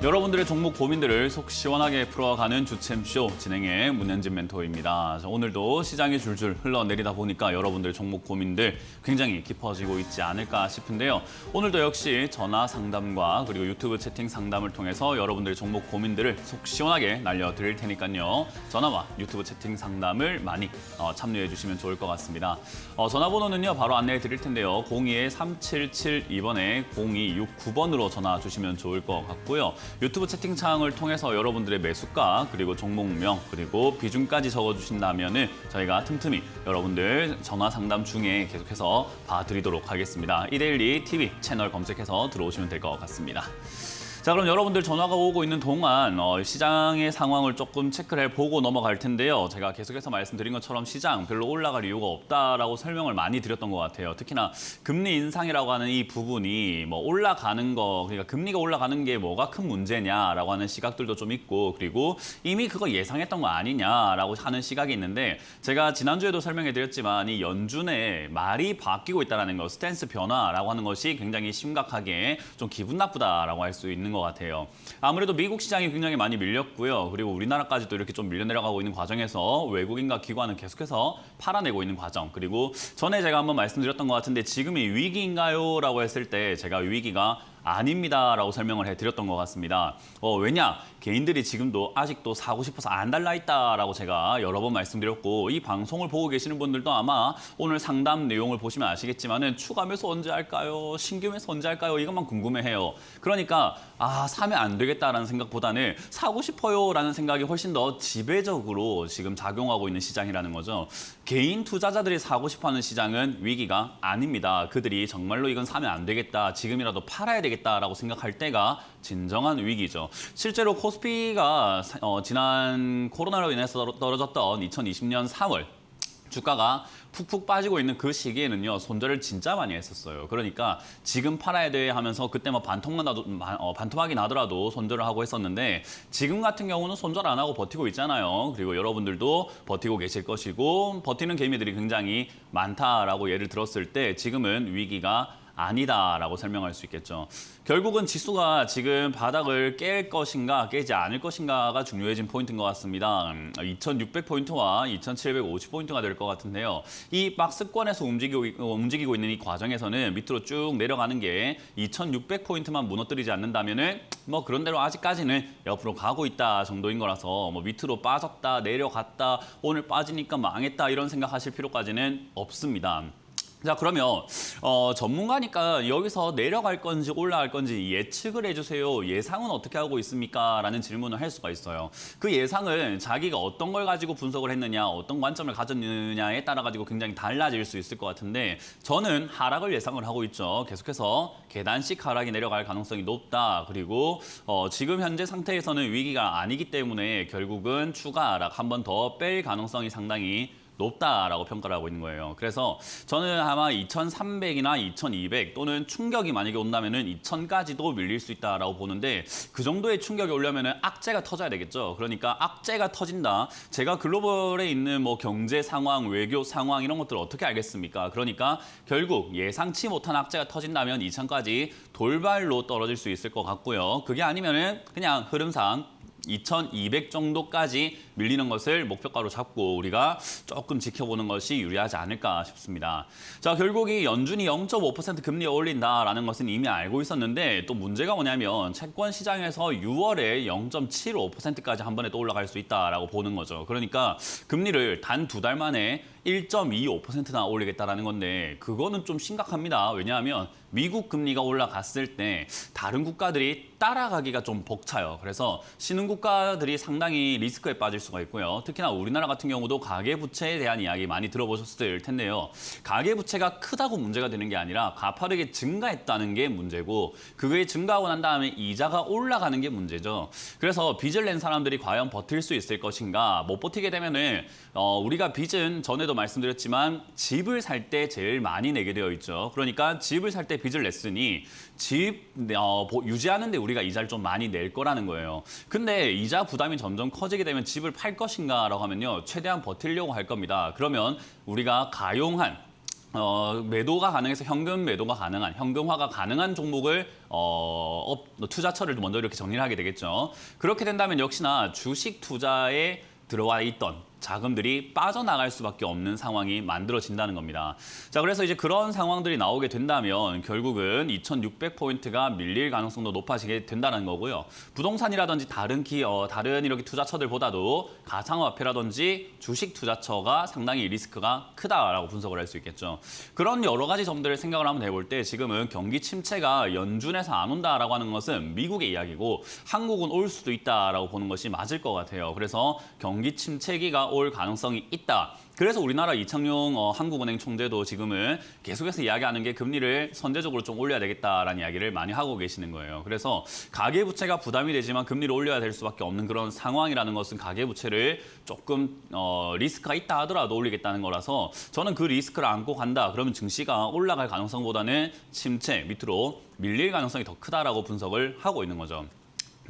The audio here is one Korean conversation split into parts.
여러분들의 종목 고민들을 속 시원하게 풀어가는 주챔쇼 진행의 문현진 멘토입니다. 오늘도 시장이 줄줄 흘러내리다 보니까 여러분들의 종목 고민들 굉장히 깊어지고 있지 않을까 싶은데요. 오늘도 역시 전화 상담과 그리고 유튜브 채팅 상담을 통해서 여러분들의 종목 고민들을 속 시원하게 날려드릴 테니까요. 전화와 유튜브 채팅 상담을 많이 참여해 주시면 좋을 것 같습니다. 전화번호는요. 바로 안내해 드릴 텐데요. 02-3772번에 0269번으로 전화 주시면 좋을 것 같고요. 유튜브 채팅창을 통해서 여러분들의 매수가 그리고 종목명 그리고 비중까지 적어주신다면 저희가 틈틈이 여러분들 전화 상담 중에 계속해서 봐드리도록 하겠습니다. 이데일리 TV 채널 검색해서 들어오시면 될 것 같습니다. 자, 그럼 여러분들 전화가 오고 있는 동안 시장의 상황을 조금 체크를 해보고 넘어갈 텐데요. 제가 계속해서 말씀드린 것처럼 시장 별로 올라갈 이유가 없다라고 설명을 많이 드렸던 것 같아요. 특히나 금리 인상이라고 하는 이 부분이 뭐 올라가는 거, 그러니까 금리가 올라가는 게 뭐가 큰 문제냐라고 하는 시각들도 좀 있고, 그리고 이미 그거 예상했던 거 아니냐라고 하는 시각이 있는데, 제가 지난주에도 설명해 드렸지만 이 연준의 말이 바뀌고 있다는 거, 스탠스 변화라고 하는 것이 굉장히 심각하게 좀 기분 나쁘다라고 할 수 있는 것 같아요. 아무래도 미국 시장이 굉장히 많이 밀렸고요. 그리고 우리나라까지도 이렇게 좀 밀려 내려가고 있는 과정에서 외국인과 기관은 계속해서 팔아내고 있는 과정. 그리고 전에 제가 한번 말씀드렸던 것 같은데 지금이 위기인가요? 라고 했을 때 제가 위기가 아닙니다라고 설명을 해드렸던 것 같습니다. 왜냐? 개인들이 지금도 아직도 사고 싶어서 안 달라있다라고 제가 여러 번 말씀드렸고, 이 방송을 보고 계시는 분들도 아마 오늘 상담 내용을 보시면 아시겠지만은 추가 매수 언제 할까요? 신규 매수 언제 할까요? 이것만 궁금해해요. 그러니까 사면 안 되겠다라는 생각보다는 사고 싶어요라는 생각이 훨씬 더 지배적으로 지금 작용하고 있는 시장이라는 거죠. 개인 투자자들이 사고 싶어하는 시장은 위기가 아닙니다. 그들이 정말로 이건 사면 안 되겠다, 지금이라도 팔아야 되겠다라고 생각할 때가 진정한 위기죠. 실제로 코스피가 지난 코로나로 인해서 떨어졌던 2020년 3월 주가가 푹푹 빠지고 있는 그 시기에는요, 손절을 진짜 많이 했었어요. 그러니까 지금 팔아야 돼 하면서 그때 뭐 반토막이 나더라도 손절을 하고 했었는데, 지금 같은 경우는 손절 안 하고 버티고 있잖아요. 그리고 여러분들도 버티고 계실 것이고, 버티는 개미들이 굉장히 많다라고 예를 들었을 때 지금은 위기가 아니다라고 설명할 수 있겠죠. 결국은 지수가 지금 바닥을 깰 것인가 깨지 않을 것인가가 중요해진 포인트인 것 같습니다. 2600포인트와 2750포인트가 될 것 같은데요. 이 박스권에서 움직이고 있는 이 과정에서는 밑으로 쭉 내려가는 게 2600포인트만 무너뜨리지 않는다면은 뭐 그런 대로 아직까지는 옆으로 가고 있다 정도인 거라서 뭐 밑으로 빠졌다 내려갔다 오늘 빠지니까 망했다 이런 생각하실 필요까지는 없습니다. 자, 그러면 전문가니까 여기서 내려갈 건지 올라갈 건지 예측을 해주세요. 예상은 어떻게 하고 있습니까? 라는 질문을 할 수가 있어요. 그 예상은 자기가 어떤 걸 가지고 분석을 했느냐, 어떤 관점을 가졌느냐에 따라 가지고 굉장히 달라질 수 있을 것 같은데, 저는 하락을 예상을 하고 있죠. 계속해서 계단식 하락이 내려갈 가능성이 높다. 그리고 지금 현재 상태에서는 위기가 아니기 때문에 결국은 추가 하락 한 번 더 뺄 가능성이 상당히 높다라고 평가를 하고 있는 거예요. 그래서 저는 아마 2300이나 2200 또는 충격이 만약에 온다면은 2000까지도 밀릴 수 있다라고 보는데, 그 정도의 충격이 오려면은 악재가 터져야 되겠죠. 그러니까 악재가 터진다. 제가 글로벌에 있는 뭐 경제 상황, 외교 상황 이런 것들을 어떻게 알겠습니까? 그러니까 결국 예상치 못한 악재가 터진다면 2000까지 돌발로 떨어질 수 있을 것 같고요. 그게 아니면은 그냥 흐름상 2200 정도까지 밀리는 것을 목표가로 잡고 우리가 조금 지켜보는 것이 유리하지 않을까 싶습니다. 자, 결국 이 연준이 0.5% 금리 올린다라는 것은 이미 알고 있었는데, 또 문제가 뭐냐면 채권 시장에서 6월에 0.75%까지 한 번에 또 올라갈 수 있다라고 보는 거죠. 그러니까 금리를 단 2달 만에 1.25%나 올리겠다라는 건데, 그거는 좀 심각합니다. 왜냐하면 미국 금리가 올라갔을 때 다른 국가들이 따라가기가 좀 벅차요. 그래서 신흥국가들이 상당히 리스크에 빠질 수가 있고요. 특히나 우리나라 같은 경우도 가계부채에 대한 이야기 많이 들어보셨을 텐데요. 가계부채가 크다고 문제가 되는 게 아니라 가파르게 증가했다는 게 문제고, 그게 증가하고 난 다음에 이자가 올라가는 게 문제죠. 그래서 빚을 낸 사람들이 과연 버틸 수 있을 것인가, 못 버티게 되면은 우리가 빚은 전에도 말씀드렸지만 집을 살 때 제일 많이 내게 되어 있죠. 그러니까 집을 살 때 빚을 냈으니 집 유지하는데 우리가 이자를 좀 많이 낼 거라는 거예요. 근데 이자 부담이 점점 커지게 되면 집을 팔 것인가라고 하면요, 최대한 버티려고 할 겁니다. 그러면 우리가 가용한 매도가 가능해서 현금 매도가 가능한, 현금화가 가능한 종목을 투자처를 먼저 이렇게 정리를 하게 되겠죠. 그렇게 된다면 역시나 주식 투자에 들어와 있던 자금들이 빠져나갈 수밖에 없는 상황이 만들어진다는 겁니다. 자, 그래서 이제 그런 상황들이 나오게 된다면 결국은 2,600포인트가 밀릴 가능성도 높아지게 된다는 거고요. 부동산이라든지 다른 이렇게 투자처들보다도 가상화폐라든지 주식 투자처가 상당히 리스크가 크다라고 분석을 할 수 있겠죠. 그런 여러 가지 점들을 생각을 한번 해볼 때 지금은 경기 침체가 연준에서 안 온다라고 하는 것은 미국의 이야기고 한국은 올 수도 있다라고 보는 것이 맞을 것 같아요. 그래서 경기 침체기가 올 가능성이 있다. 그래서 우리나라 이창용 한국은행 총재도 지금은 계속해서 이야기하는 게 금리를 선제적으로 좀 올려야 되겠다라는 이야기를 많이 하고 계시는 거예요. 그래서 가계부채가 부담이 되지만 금리를 올려야 될 수밖에 없는 그런 상황이라는 것은 가계부채를 조금 리스크가 있다 하더라도 올리겠다는 거라서 저는 그 리스크를 안고 간다. 그러면 증시가 올라갈 가능성보다는 침체 밑으로 밀릴 가능성이 더 크다라고 분석을 하고 있는 거죠.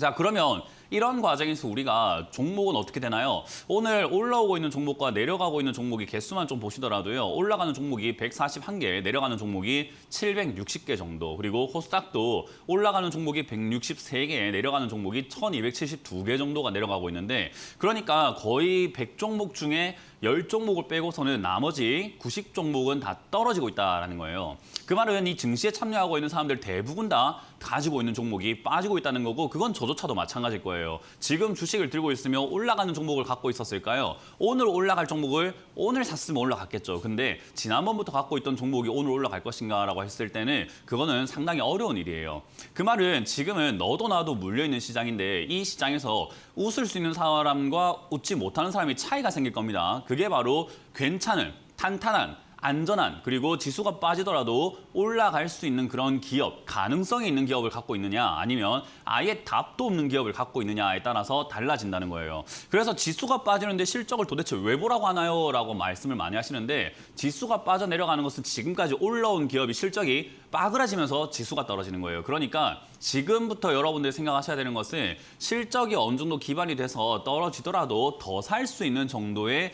자, 그러면 이런 과정에서 우리가 종목은 어떻게 되나요? 오늘 올라오고 있는 종목과 내려가고 있는 종목이 개수만 좀 보시더라도요. 올라가는 종목이 141개, 내려가는 종목이 760개 정도. 그리고 코스닥도 올라가는 종목이 163개, 내려가는 종목이 1272개 정도가 내려가고 있는데 그러니까 거의 100종목 중에 10종목을 빼고서는 나머지 90종목은 다 떨어지고 있다는 거예요. 그 말은 이 증시에 참여하고 있는 사람들 대부분 다 가지고 있는 종목이 빠지고 있다는 거고 그건 저조차도 마찬가지일 거예요. 지금 주식을 들고 있으며 올라가는 종목을 갖고 있었을까요? 오늘 올라갈 종목을 오늘 샀으면 올라갔겠죠. 근데 지난번부터 갖고 있던 종목이 오늘 올라갈 것인가라고 했을 때는 그거는 상당히 어려운 일이에요. 그 말은 지금은 너도 나도 물려있는 시장인데 이 시장에서 웃을 수 있는 사람과 웃지 못하는 사람이 차이가 생길 겁니다. 그게 바로 괜찮은, 탄탄한, 안전한 그리고 지수가 빠지더라도 올라갈 수 있는 그런 기업, 가능성이 있는 기업을 갖고 있느냐 아니면 아예 답도 없는 기업을 갖고 있느냐에 따라서 달라진다는 거예요. 그래서 지수가 빠지는데 실적을 도대체 왜 보라고 하나요? 라고 말씀을 많이 하시는데 지수가 빠져내려가는 것은 지금까지 올라온 기업이 실적이 빠그라지면서 지수가 떨어지는 거예요. 그러니까 지금부터 여러분들이 생각하셔야 되는 것은 실적이 어느 정도 기반이 돼서 떨어지더라도 더 살 수 있는 정도의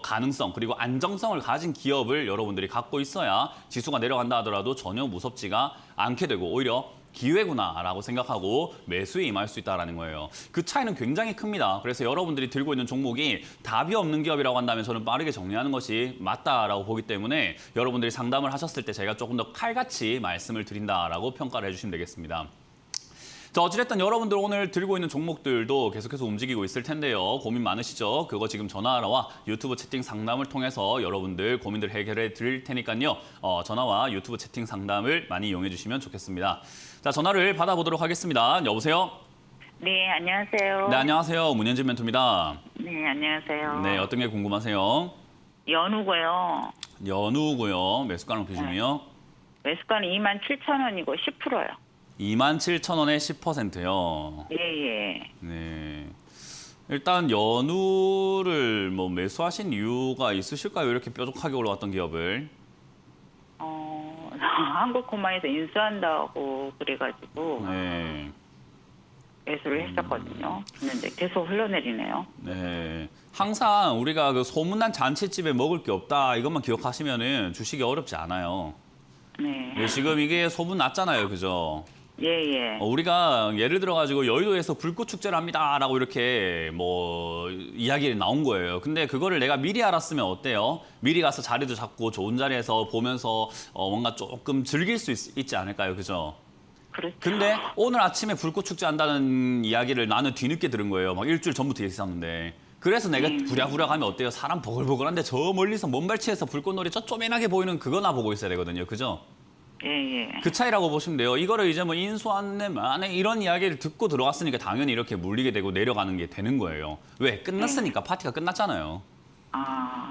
가능성 그리고 안정성을 가진 기업을 여러분들이 갖고 있어야 지수가 내려간다 하더라도 전혀 무섭지가 않게 되고 오히려 기회구나라고 생각하고 매수에 임할 수 있다는 거예요. 그 차이는 굉장히 큽니다. 그래서 여러분들이 들고 있는 종목이 답이 없는 기업이라고 한다면 저는 빠르게 정리하는 것이 맞다라고 보기 때문에 여러분들이 상담을 하셨을 때 제가 조금 더 칼같이 말씀을 드린다라고 평가를 해주시면 되겠습니다. 자, 어찌됐든 여러분들 오늘 들고 있는 종목들도 계속해서 움직이고 있을 텐데요. 고민 많으시죠? 그거 지금 전화와 유튜브 채팅 상담을 통해서 여러분들 고민들 해결해 드릴 테니까요. 전화와 유튜브 채팅 상담을 많이 이용해 주시면 좋겠습니다. 자, 전화를 받아보도록 하겠습니다. 여보세요? 네, 안녕하세요. 네, 안녕하세요. 문현진 멘토입니다. 네, 안녕하세요. 네, 어떤 게 궁금하세요? 연우고요. 연우고요. 매수가랑 비중이요? 매수가는 27,000원이고 10%요. 27,000원에 10%요. 예, 예. 네. 일단 연우를 뭐 매수하신 이유가 있으실까요? 이렇게 뾰족하게 올라왔던 기업을. 한국코마에서 인수한다고 그래가지고 네. 매수를 했었거든요. 근데 계속 흘러내리네요. 네. 항상 우리가 그 소문난 잔치집에 먹을 게 없다 이것만 기억하시면은 주식이 어렵지 않아요. 네. 네, 지금 이게 소문 났잖아요, 그죠? 예, 예. 우리가 예를 들어가지고 여의도에서 불꽃 축제를 합니다라고 이렇게 뭐 이야기 나온 거예요. 근데 그거를 내가 미리 알았으면 어때요? 미리 가서 자리도 잡고 좋은 자리에서 보면서 뭔가 조금 즐길 수 있지 않을까요, 그죠? 그렇죠. 근데 오늘 아침에 불꽃 축제 한다는 이야기를 나는 뒤늦게 들은 거예요. 막 일주일 전부터 얘기했었는데. 그래서 내가 부랴부랴 가면 어때요? 사람 보글보글한데 저 멀리서 먼발치에서 불꽃놀이 저 쪼매나게 보이는 그거나 보고 있어야 되거든요. 그죠? 예, 예. 그 차이라고 보시면 돼요. 이거를 이제 뭐 인수한내 만에 이런 이야기를 듣고 들어갔으니까 당연히 이렇게 물리게 되고 내려가는 게 되는 거예요. 왜? 끝났으니까 파티가 끝났잖아요.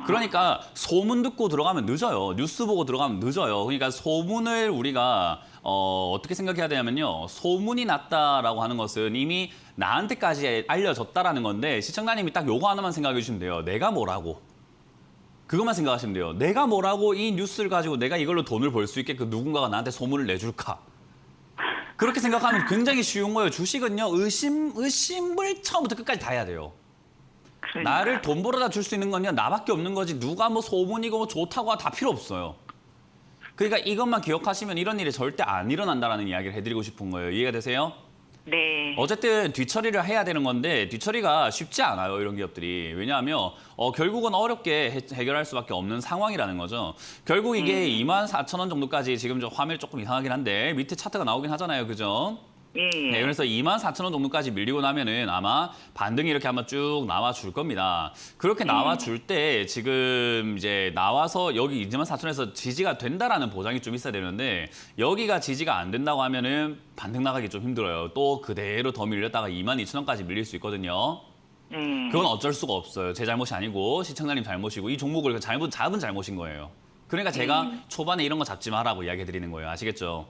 그러니까 소문 듣고 들어가면 늦어요. 뉴스 보고 들어가면 늦어요. 그러니까 소문을 우리가 어떻게 생각해야 되냐면요. 소문이 났다라고 하는 것은 이미 나한테까지 알려졌다라는 건데 시청자님이 딱 요거 하나만 생각해 주시면 돼요. 내가 뭐라고. 그것만 생각하시면 돼요. 내가 뭐라고 이 뉴스를 가지고 내가 이걸로 돈을 벌 수 있게 그 누군가가 나한테 소문을 내줄까. 그렇게 생각하면 굉장히 쉬운 거예요. 주식은요. 의심을 처음부터 끝까지 다 해야 돼요. 그러니까. 나를 돈 벌어다 줄 수 있는 건요 나밖에 없는 거지 누가 뭐 소문이고 뭐 좋다고 다 필요 없어요. 그러니까 이것만 기억하시면 이런 일이 절대 안 일어난다라는 이야기를 해드리고 싶은 거예요. 이해가 되세요? 네. 어쨌든 뒤처리를 해야 되는 건데 뒤처리가 쉽지 않아요, 이런 기업들이. 왜냐하면 결국은 어렵게 해결할 수밖에 없는 상황이라는 거죠. 결국 이게 24,000원 정도까지 지금 좀 화면 조금 이상하긴 한데 밑에 차트가 나오긴 하잖아요, 그죠? 예, 예. 네, 그래서 24,000원 정도까지 밀리고 나면은 아마 반등이 이렇게 한번 쭉 나와줄 겁니다. 그렇게 나와줄 때 지금 이제 나와서 여기 24,000원에서 지지가 된다라는 보장이 좀 있어야 되는데 여기가 지지가 안 된다고 하면은 반등 나가기 좀 힘들어요. 또 그대로 더 밀렸다가 22,000원까지 밀릴 수 있거든요. 네. 그건 어쩔 수가 없어요. 제 잘못이 아니고 시청자님 잘못이고 이 종목을 잘못 잡은 잘못인 거예요. 그러니까 제가 초반에 이런 거 잡지 마라고 이야기 드리는 거예요. 아시겠죠?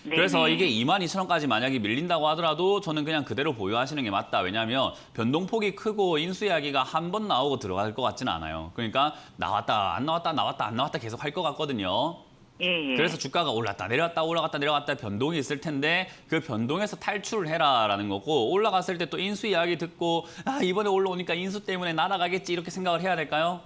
네, 그래서 네. 이게 22,000원까지 만약에 밀린다고 하더라도 저는 그냥 그대로 보유하시는 게 맞다. 왜냐하면 변동폭이 크고 인수 이야기가 한 번 나오고 들어갈 것 같지는 않아요. 그러니까 나왔다 안 나왔다 나왔다 안 나왔다 계속 할 것 같거든요. 예, 예. 그래서 주가가 올랐다 내려왔다 올라갔다 내려갔다 변동이 있을 텐데 그 변동에서 탈출을 해라라는 거고 올라갔을 때 또 인수 이야기 듣고 이번에 올라오니까 인수 때문에 날아가겠지 이렇게 생각을 해야 될까요?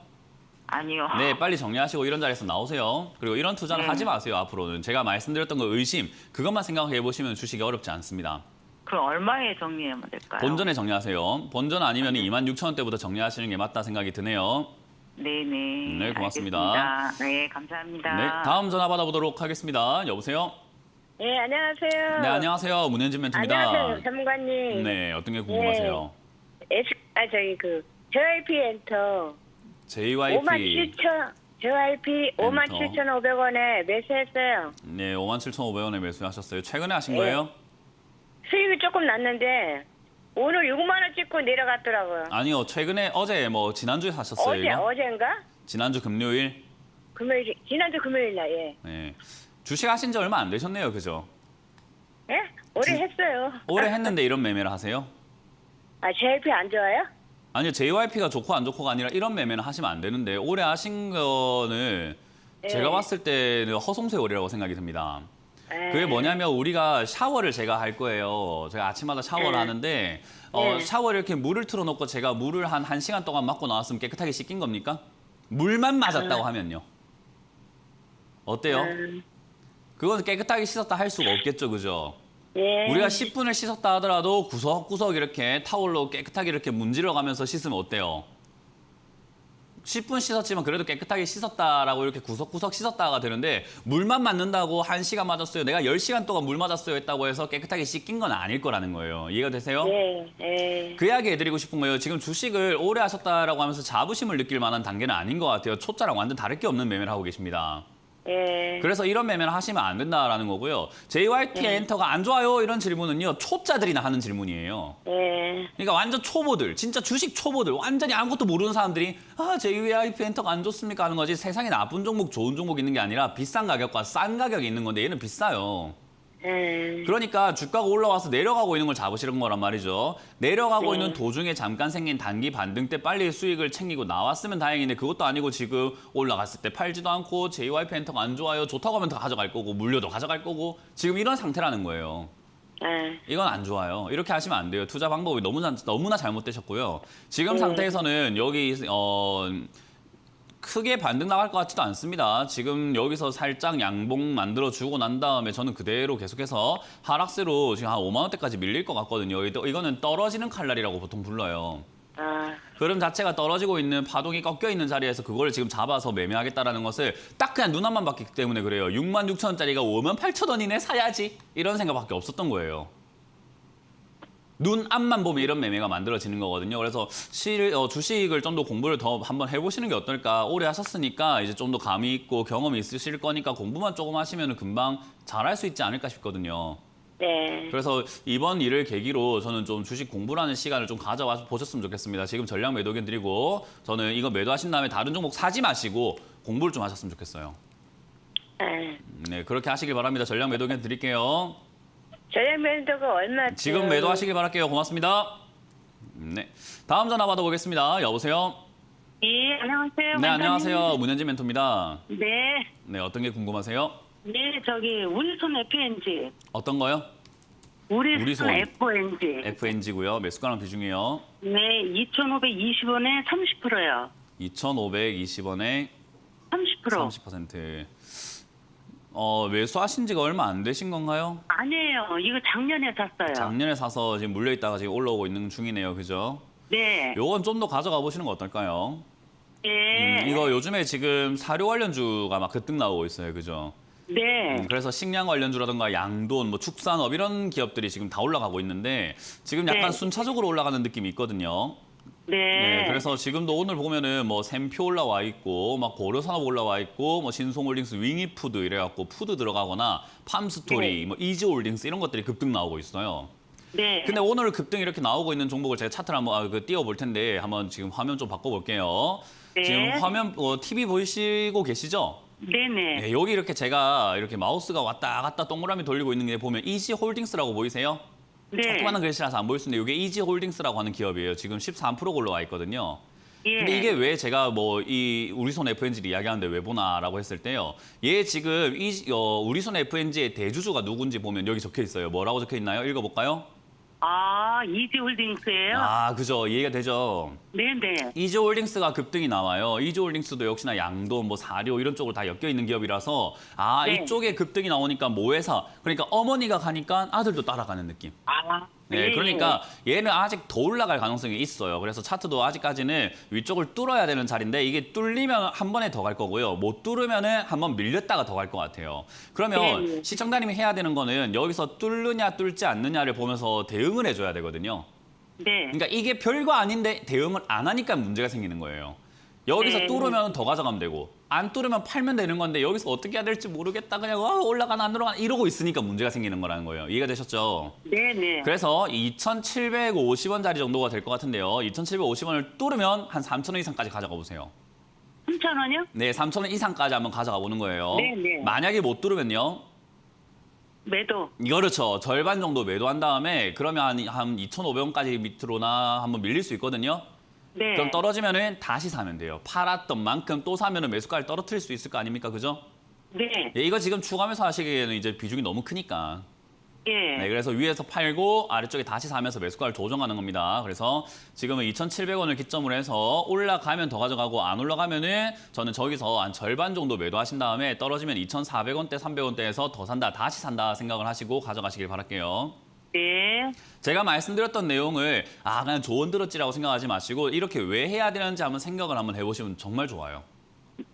아니요. 네, 빨리 정리하시고 이런 자리에서 나오세요. 그리고 이런 투자는 하지 마세요, 앞으로는. 제가 말씀드렸던 거 의심, 그것만 생각해 보시면 주식이 어렵지 않습니다. 그럼 얼마에 정리하면 될까요? 본전에 정리하세요. 본전 아니면 26,000원대부터 정리하시는 게 맞다 생각이 드네요. 네네. 네, 고맙습니다. 알겠습니다. 네, 감사합니다. 네, 다음 전화 받아보도록 하겠습니다. 여보세요? 네, 안녕하세요. 네, 안녕하세요. 문현진 멘토입니다. 안녕하세요, 전문가님. 네, 어떤 게 궁금하세요? JYP 엔터 JYP. 57,500원에 매수했어요. 네, 57,500원에 매수하셨어요. 최근에 하신 거예요? 수익이 조금 났는데 오늘 6만 원 찍고 내려갔더라고요. 아니요, 최근에 어제 지난주에 하셨어요, 이거? 어제인가? 지난주 금요일? 지난주 금요일 날, 예. 네. 주식 하신 지 얼마 안 되셨네요, 그죠? 예? 오래 했어요. 오래 했는데 이런 매매를 하세요? JYP 안 좋아요? 아니요, JYP가 좋고 안 좋고가 아니라 이런 매매는 하시면 안 되는데 오래 하신 거는 제가 봤을 때는 허송세월이라고 생각이 듭니다. 그게 뭐냐면 우리가 샤워를 제가 할 거예요. 제가 아침마다 샤워를 하는데 샤워를 이렇게 물을 틀어놓고 제가 물을 한 1시간 동안 맞고 나왔으면 깨끗하게 씻긴 겁니까? 물만 맞았다고 하면요. 어때요? 그건 깨끗하게 씻었다 할 수가 없겠죠, 그죠? 예. 우리가 10분을 씻었다 하더라도 구석구석 이렇게 타올로 깨끗하게 이렇게 문질러 가면서 씻으면 어때요? 10분 씻었지만 그래도 깨끗하게 씻었다라고 이렇게 구석구석 씻었다가 되는데 물만 맞는다고 1시간 맞았어요. 내가 10시간 동안 물 맞았어요 했다고 해서 깨끗하게 씻긴 건 아닐 거라는 거예요. 이해가 되세요? 예, 예. 그 이야기 해드리고 싶은 거예요. 지금 주식을 오래 하셨다라고 하면서 자부심을 느낄 만한 단계는 아닌 것 같아요. 초짜랑 완전 다를 게 없는 매매를 하고 계십니다. 예. 그래서 이런 매매를 하시면 안 된다라는 거고요. JYP 엔터가 안 좋아요 이런 질문은요. 초짜들이나 하는 질문이에요. 예. 그러니까 완전 초보들, 진짜 주식 초보들, 완전히 아무것도 모르는 사람들이 JYP 엔터가 안 좋습니까 하는 거지. 세상에 나쁜 종목, 좋은 종목 있는 게 아니라 비싼 가격과 싼 가격이 있는 건데 얘는 비싸요. 그러니까 주가가 올라와서 내려가고 있는 걸 잡으시는 거란 말이죠. 내려가고 있는 도중에 잠깐 생긴 단기 반등 때 빨리 수익을 챙기고 나왔으면 다행인데 그것도 아니고 지금 올라갔을 때 팔지도 않고 JYP 엔터가 안 좋아요. 좋다고 하면 더 가져갈 거고 물려도 가져갈 거고 지금 이런 상태라는 거예요. 이건 안 좋아요. 이렇게 하시면 안 돼요. 투자 방법이 너무나 잘못되셨고요. 지금 상태에서는 여기 크게 반등 나갈 것 같지도 않습니다. 지금 여기서 살짝 양봉 만들어주고 난 다음에 저는 그대로 계속해서 하락세로 지금 한 5만 원대까지 밀릴 것 같거든요. 이거는 떨어지는 칼날이라고 보통 불러요. 흐름 자체가 떨어지고 있는 파동이 꺾여 있는 자리에서 그걸 지금 잡아서 매매하겠다라는 것을 딱 그냥 눈앞만 봤기 때문에 그래요. 66,000원짜리가 58,000원이네 사야지 이런 생각밖에 없었던 거예요. 눈 앞만 보면 이런 매매가 만들어지는 거거든요. 그래서 주식을 좀 더 공부를 더 한번 해보시는 게 어떨까. 오래 하셨으니까 이제 좀 더 감이 있고 경험이 있으실 거니까 공부만 조금 하시면 금방 잘할 수 있지 않을까 싶거든요. 네. 그래서 이번 일을 계기로 저는 좀 주식 공부라는 시간을 좀 가져와 보셨으면 좋겠습니다. 지금 전략 매도 의견 드리고 저는 이거 매도하신 다음에 다른 종목 사지 마시고 공부를 좀 하셨으면 좋겠어요. 네, 그렇게 하시길 바랍니다. 전략 매도 의견 드릴게요. 전략 매도가 얼마? 지금 매도하시길 바랄게요. 고맙습니다. 네, 다음 전화 받아보겠습니다. 여보세요? 예, 안녕하세요. 네, 안녕하세요. 문현진 멘토입니다. 네. 네, 어떤 게 궁금하세요? 네, 우리손 FNG. 어떤 거요? 우리손 FNG. FNG고요. 매수가랑 비중이요. 네, 2,520원에 30%요. 2,520원에 30%. 30%. 매수하신 지가 얼마 안 되신 건가요? 아니에요. 이거 작년에 샀어요. 작년에 사서 지금 물려 있다가 지금 올라오고 있는 중이네요. 그죠? 네. 요건 좀 더 가져가 보시는 거 어떨까요? 예. 이거 요즘에 지금 사료 관련주가 막 급등 나오고 있어요. 그죠? 네. 그래서 식량 관련주라든가 양돈, 뭐 축산업 이런 기업들이 지금 다 올라가고 있는데 지금 약간 네. 순차적으로 올라가는 느낌이 있거든요. 네. 네, 그래서 지금도 오늘 보면은 뭐 샘표 올라와 있고, 막 고려산업 올라와 있고, 뭐 신송홀딩스, 윙이푸드 이래갖고 푸드 들어가거나 팜스토리, 네. 뭐 이지홀딩스 이런 것들이 급등 나오고 있어요. 네. 근데 오늘 급등 이렇게 나오고 있는 종목을 제가 차트를 한번 띄워볼 텐데 한번 지금 화면 좀 바꿔볼게요. 네. 지금 화면 TV 보시고 계시죠? 네네. 네, 여기 이렇게 제가 이렇게 마우스가 왔다 갔다 동그라미 돌리고 있는 게 보면 이지홀딩스라고 보이세요? 네. 조그마한 글씨라서 안 보일 수 있는데 이게 이지홀딩스라고 하는 기업이에요. 지금 13%가 올라와 있거든요. 예. 근데 이게 왜 제가 뭐 이 우리손 FNG를 이야기하는데 왜 보나라고 했을 때요. 얘 지금 우리손 FNG의 대주주가 누군지 보면 여기 적혀 있어요. 뭐라고 적혀 있나요? 읽어볼까요? 이지홀딩스예요? 그죠. 이해가 되죠. 네네. 이지홀딩스가 급등이 나와요. 이지홀딩스도 역시나 양돈, 뭐 사료 이런 쪽으로 다 엮여 있는 기업이라서 네. 이쪽에 급등이 나오니까 모회사 그러니까 어머니가 가니까 아들도 따라가는 느낌. 네, 예. 그러니까 얘는 아직 더 올라갈 가능성이 있어요. 그래서 차트도 아직까지는 위쪽을 뚫어야 되는 자리인데 이게 뚫리면 한 번에 더 갈 거고요. 못 뚫으면은 한 번 밀렸다가 더 갈 것 같아요. 그러면 네. 시청자님이 해야 되는 거는 여기서 뚫느냐 뚫지 않느냐를 보면서 대응을 해줘야 되거든요. 네. 그러니까 이게 별거 아닌데 대응을 안 하니까 문제가 생기는 거예요. 여기서 네. 뚫으면 더 가져가면 되고 안 뚫으면 팔면 되는 건데 여기서 어떻게 해야 될지 모르겠다 그냥 올라가나 안 올라가나 이러고 있으니까 문제가 생기는 거라는 거예요. 이해가 되셨죠? 네네. 그래서 2,750원짜리 정도가 될 것 같은데요. 2,750원을 뚫으면 한 3,000원 이상까지 가져가 보세요. 3,000원이요? 네, 3,000원 이상까지 한번 가져가 보는 거예요. 네. 만약에 못 뚫으면요. 매도. 그렇죠. 절반 정도 매도한 다음에 그러면 한 2,500원까지 밑으로나 한번 밀릴 수 있거든요. 네. 그럼 떨어지면은 다시 사면 돼요. 팔았던 만큼 또 사면은 매수가를 떨어뜨릴 수 있을 거 아닙니까? 그죠? 네. 예, 이거 지금 추가 매수 하시기에는 이제 비중이 너무 크니까. 예. 네, 그래서 위에서 팔고 아래쪽에 다시 사면서 매수가를 조정하는 겁니다. 그래서 지금은 2,700원을 기점으로 해서 올라가면 더 가져가고 안 올라가면은 저는 저기서 한 절반 정도 매도하신 다음에 떨어지면 2,400원대, 300원대에서 더 산다, 다시 산다 생각을 하시고 가져가시길 바랄게요. 네. 제가 말씀드렸던 내용을 그냥 조언 들었지라고 생각하지 마시고 이렇게 왜 해야 되는지 한번 생각을 한번 해보시면 정말 좋아요.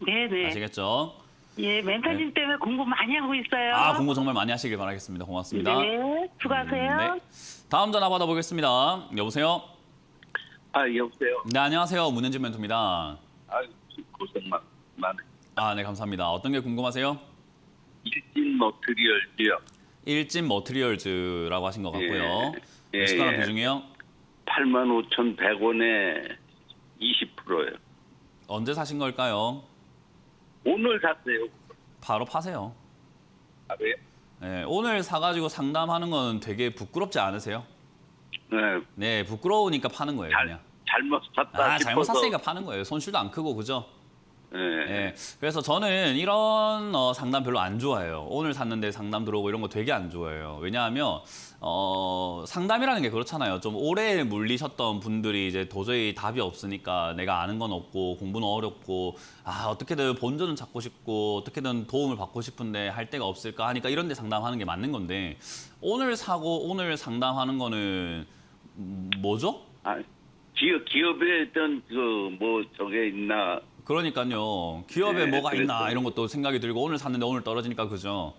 네네. 아시겠죠? 예, 멘토님 때문에 공부 많이 하고 있어요. 공부 정말 많이 하시길 바라겠습니다. 고맙습니다. 네. 수고하세요. 네. 다음 전화 받아보겠습니다. 여보세요? 여보세요. 네, 안녕하세요. 문현진 멘토입니다. 고생 많네. 네, 감사합니다. 어떤 게 궁금하세요? 일진 머트리얼즈요. 일진 머트리얼즈라고 하신 것 같고요. 예, 매수가랑 예. 비중이요? 85,100원에 20%예요. 언제 사신 걸까요? 오늘 샀어요. 바로 파세요. 왜요? 네, 오늘 사가지고 상담하는 건 되게 부끄럽지 않으세요? 네, 네, 부끄러우니까 파는 거예요, 그냥. 잘못 샀다 싶어서. 잘못 샀으니까 파는 거예요. 손실도 안 크고, 그죠? 네. 네, 그래서 저는 이런 상담 별로 안 좋아해요. 오늘 샀는데 상담 들어오고 이런 거 되게 안 좋아해요. 왜냐하면 상담이라는 게 그렇잖아요. 좀 오래 물리셨던 분들이 이제 도저히 답이 없으니까 내가 아는 건 없고 공부는 어렵고 어떻게든 본전은 찾고 싶고 어떻게든 도움을 받고 싶은데 할 데가 없을까 하니까 이런 데 상담하는 게 맞는 건데 오늘 사고 오늘 상담하는 거는 뭐죠? 기업에 어떤 저게 있나? 그러니까요. 기업에 네, 뭐가 있나 그래서. 이런 것도 생각이 들고 오늘 샀는데 오늘 떨어지니까 그죠.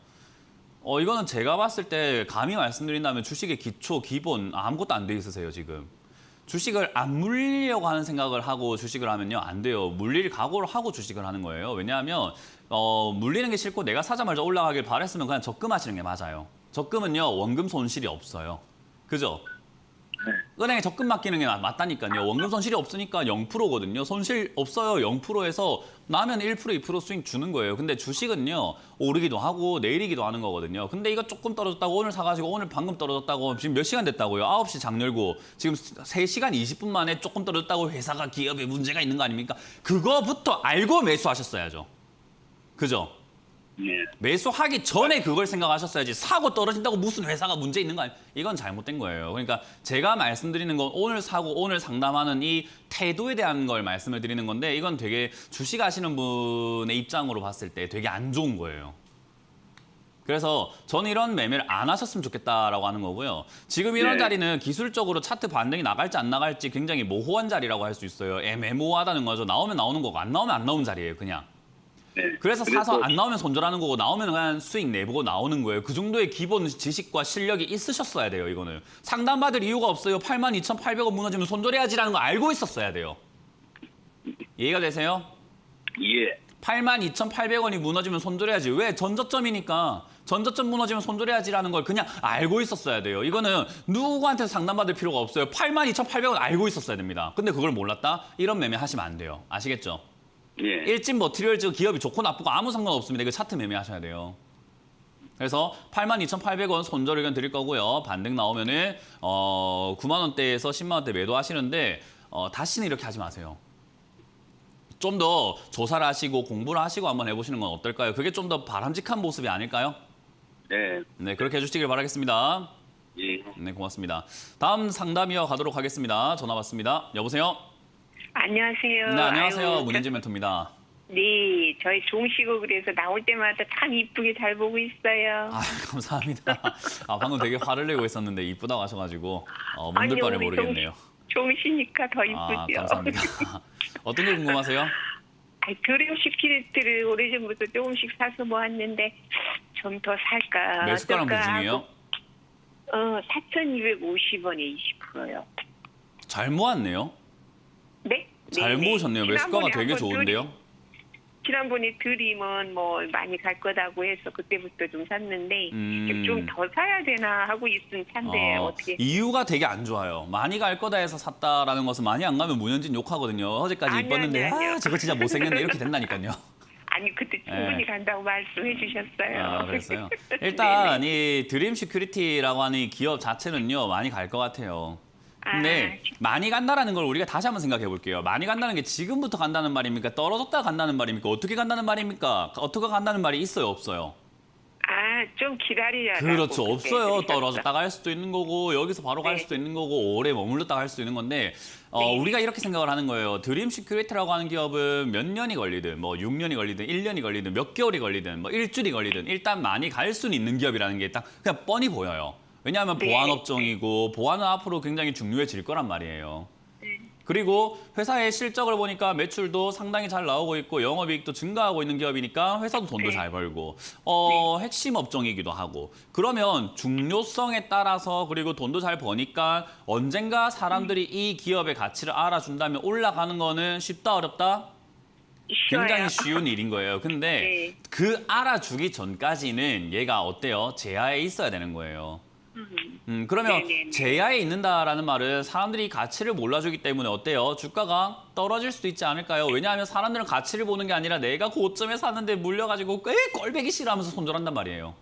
이거는 제가 봤을 때 감히 말씀드린다면 주식의 기초, 기본 아무것도 안 돼 있으세요 지금. 주식을 안 물리려고 하는 생각을 하고 주식을 하면요 안 돼요. 물릴 각오를 하고 주식을 하는 거예요. 왜냐하면 물리는 게 싫고 내가 사자마자 올라가길 바랬으면 그냥 적금하시는 게 맞아요. 적금은요 원금 손실이 없어요. 그죠? 은행에 적금 맡기는 게 맞다니까요. 원금 손실이 없으니까 0%거든요. 손실 없어요. 0%에서 나면 1%, 2% 수익 주는 거예요. 근데 주식은요. 오르기도 하고 내리기도 하는 거거든요. 근데 이거 조금 떨어졌다고 오늘 사가지고 오늘 방금 떨어졌다고 지금 몇 시간 됐다고요? 9시 장 열고 지금 3시간 20분 만에 조금 떨어졌다고 회사가 기업에 문제가 있는 거 아닙니까? 그거부터 알고 매수하셨어야죠. 그죠? 네. 매수하기 전에 그걸 생각하셨어야지 사고 떨어진다고 무슨 회사가 문제 있는 거 아니에요? 이건 잘못된 거예요. 그러니까 제가 말씀드리는 건 오늘 사고 오늘 상담하는 이 태도에 대한 걸 말씀을 드리는 건데 이건 되게 주식 하시는 분의 입장으로 봤을 때 되게 안 좋은 거예요. 그래서 저는 이런 매매를 안 하셨으면 좋겠다라고 하는 거고요. 지금 이런 네. 자리는 기술적으로 차트 반등이 나갈지 안 나갈지 굉장히 모호한 자리라고 할 수 있어요. 애매모호하다는 거죠. 나오면 나오는 거고 안 나오면 안 나오는 자리예요, 그냥. 네. 그래서 사서 안 나오면 손절하는 거고 나오면 그냥 수익 내보고 나오는 거예요. 그 정도의 기본 지식과 실력이 있으셨어야 돼요, 이거는. 상담받을 이유가 없어요. 82,800원 무너지면 손절해야지라는 거 알고 있었어야 돼요. 이해가 되세요? 예. 82,800원이 무너지면 손절해야지. 왜? 전저점이니까. 전저점 무너지면 손절해야지라는 걸 그냥 알고 있었어야 돼요. 이거는 누구한테 상담받을 필요가 없어요. 82,800원 알고 있었어야 됩니다. 근데 그걸 몰랐다? 이런 매매 하시면 안 돼요. 아시겠죠? 예. 일진 머티리얼즈 기업이 좋고 나쁘고 아무 상관없습니다. 이거 차트 매매하셔야 돼요. 그래서 82,800원 손절 의견 드릴 거고요. 반등 나오면은 9만 원대에서 10만 원대 매도하시는데 다시는 이렇게 하지 마세요. 좀 더 조사를 하시고 공부를 하시고 한번 해보시는 건 어떨까요? 그게 좀 더 바람직한 모습이 아닐까요? 네. 네, 그렇게 해주시길 바라겠습니다. 예. 네, 고맙습니다. 다음 상담 이어가도록 하겠습니다. 전화 받습니다. 여보세요? 안녕하세요. 네, 안녕하세요. 아유, 문인진 멘토입니다. 네, 저희 종시고 그래서 나올 때마다 참 이쁘게 잘 보고 있어요. 아, 감사합니다. 방금 되게 화를 내고 있었는데 이쁘다고 하셔가지고 몸둘 바를 우리 모르겠네요. 종시니까 더 아, 이쁘죠. 감사합니다. 어떤 게 궁금하세요? 드림식 키트를 오래전부터 조금씩 사서 모았는데 좀 더 살까 몇 숟가락 어떨까 비중이에요? 하고, 4,250원에 20%요. 잘 모았네요. 네? 잘 네, 모으셨네요. 네. 매수가가 지난번에 되게 한번 좋은데요. 지난번에 드림은 뭐 많이 갈 거다고 해서 그때부터 좀 샀는데 좀 더 사야 되나 하고 있은 차인데 어떻게? 이유가 되게 안 좋아요. 많이 갈 거다 해서 샀다라는 것은 많이 안 가면 문현진 욕하거든요. 어제까지 아니요, 이뻤는데 아니요. 저거 진짜 못생겼네 이렇게 된다니까요. 아니 그때 충분히 네. 간다고 말씀해 주셨어요. 그랬어요. 일단 이 드림 시큐리티라고 하는 이 기업 자체는요 많이 갈 것 같아요. 근데 많이 간다라는 걸 우리가 다시 한번 생각해 볼게요. 많이 간다는 게 지금부터 간다는 말입니까? 떨어졌다 간다는 말입니까? 어떻게 간다는 말입니까? 어떻게 간다는 말이 있어요, 없어요? 좀 기다리자. 그렇죠. 없어요. 떨어졌다 갈 수도 있는 거고 여기서 바로 갈 네. 수도 있는 거고 오래 머물렀다 갈 수도 있는 건데 네. 우리가 이렇게 생각을 하는 거예요. 드림 시큐리티라고 하는 기업은 몇 년이 걸리든 뭐 6년이 걸리든 1년이 걸리든 몇 개월이 걸리든 뭐 일주일이 걸리든 일단 많이 갈 수는 있는 기업이라는 게 딱 그냥 뻔히 보여요. 왜냐하면 네. 보안 업종이고 보안은 앞으로 굉장히 중요해질 거란 말이에요. 그리고 회사의 실적을 보니까 매출도 상당히 잘 나오고 있고 영업이익도 증가하고 있는 기업이니까 회사도 돈도 네. 잘 벌고 핵심 업종이기도 하고 그러면 중요성에 따라서 그리고 돈도 잘 버니까 언젠가 사람들이 이 기업의 가치를 알아준다면 올라가는 거는 쉽다 어렵다? 쉬워요. 굉장히 쉬운 일인 거예요. 근데 네. 그 알아주기 전까지는 얘가 어때요? 제야에 있어야 되는 거예요. 그러면 네네네. 제야에 있는다라는 말은 사람들이 가치를 몰라주기 때문에 어때요? 주가가 떨어질 수도 있지 않을까요? 왜냐하면 사람들은 가치를 보는 게 아니라 내가 고점에 샀는데 물려가지고 꼴배기 싫어하면서 손절한단 말이에요.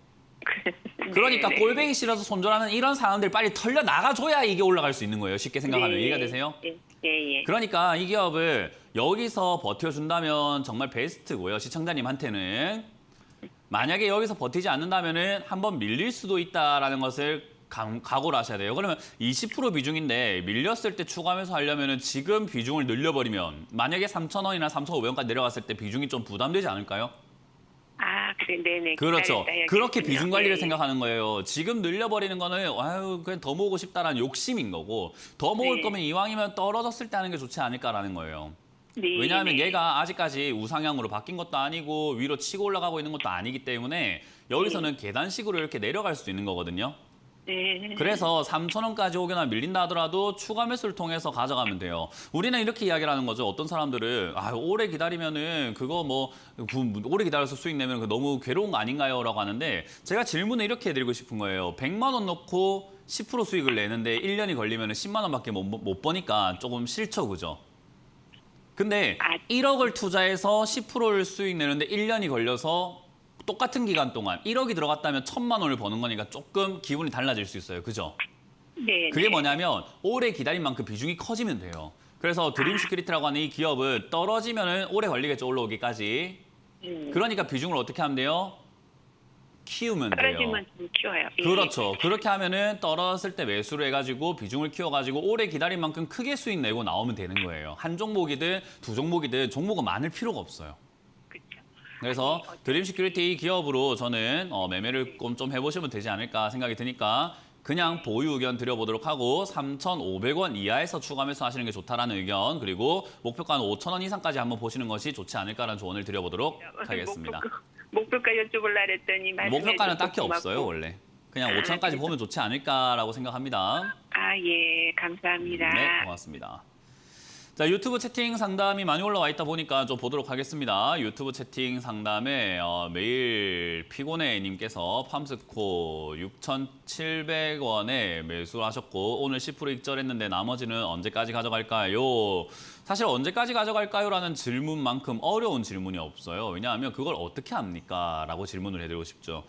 그러니까 네, 네. 꼴배기 싫어서 손절하는 이런 사람들 빨리 털려 나가줘야 이게 올라갈 수 있는 거예요. 쉽게 생각하면 네. 이해가 되세요? 예. 그러니까 이 기업을 여기서 버텨준다면 정말 베스트고요. 시청자님한테는. 만약에 여기서 버티지 않는다면 한번 밀릴 수도 있다는 것을 각오를 하셔야 돼요. 그러면 20% 비중인데 밀렸을 때 추가 매수하려면 지금 비중을 늘려버리면 만약에 3,000원이나 3,500원까지 내려갔을 때 비중이 좀 부담되지 않을까요? 그래, 네네. 그렇죠. 기다렸다 그렇게 해야겠군요. 비중 관리를 네. 생각하는 거예요. 지금 늘려버리는 거는 그냥 더 모으고 싶다라는 욕심인 거고 더 모을 네. 거면 이왕이면 떨어졌을 때 하는 게 좋지 않을까라는 거예요. 네, 왜냐하면 네. 얘가 아직까지 우상향으로 바뀐 것도 아니고 위로 치고 올라가고 있는 것도 아니기 때문에 여기서는 계단식으로 이렇게 내려갈 수도 있는 거거든요. 네. 그래서 3,000원까지 오거나 밀린다 하더라도 추가 매수를 통해서 가져가면 돼요. 우리는 이렇게 이야기를 하는 거죠. 어떤 사람들은 오래 기다리면은 그거 뭐 오래 기다려서 수익 내면 너무 괴로운 거 아닌가요? 라고 하는데 제가 질문을 이렇게 해드리고 싶은 거예요. 100만 원 넣고 10% 수익을 내는데 1년이 걸리면 10만 원밖에 못 버니까 조금 싫죠, 그죠? 근데 1억을 투자해서 10%를 수익 내는데 1년이 걸려서 똑같은 기간 동안 1억이 들어갔다면 1,000만 원을 버는 거니까 조금 기분이 달라질 수 있어요. 그죠? 네. 그게 뭐냐면 오래 기다린 만큼 비중이 커지면 돼요. 그래서 드림 시큐리티라고 하는 이 기업은 떨어지면 오래 걸리겠죠, 올라오기까지. 그러니까 비중을 어떻게 하면 돼요? 키우면 돼요. 떨어지면 좀 키워요. 예. 그렇죠. 그렇게 하면은 떨어졌을 때 매수를 해가지고 비중을 키워가지고 오래 기다린 만큼 크게 수익 내고 나오면 되는 거예요. 한 종목이든 두 종목이든 종목은 많을 필요가 없어요. 그렇죠. 그래서 드림 시큐리티 기업으로 저는 매매를 좀 해보시면 되지 않을까 생각이 드니까 그냥 보유 의견 드려보도록 하고 3,500원 이하에서 추가 매수하시는 게 좋다라는 의견, 그리고 목표가는 5,000원 이상까지 한번 보시는 것이 좋지 않을까라는 조언을 드려보도록 하겠습니다. 목표가 여쭤보려 했더니 목표가는 딱히 없어요, 원래. 그냥 5,000원까지 보면 좋지 않을까라고 생각합니다. 예, 감사합니다. 네, 고맙습니다. 자, 유튜브 채팅 상담이 많이 올라와 있다 보니까 좀 보도록 하겠습니다. 유튜브 채팅 상담에 매일 피곤해님께서 팜스코 6,700원에 매수하셨고 오늘 10% 익절했는데 나머지는 언제까지 가져갈까요? 사실 언제까지 가져갈까요? 라는 질문만큼 어려운 질문이 없어요. 왜냐하면 그걸 어떻게 합니까? 라고 질문을 해드리고 싶죠.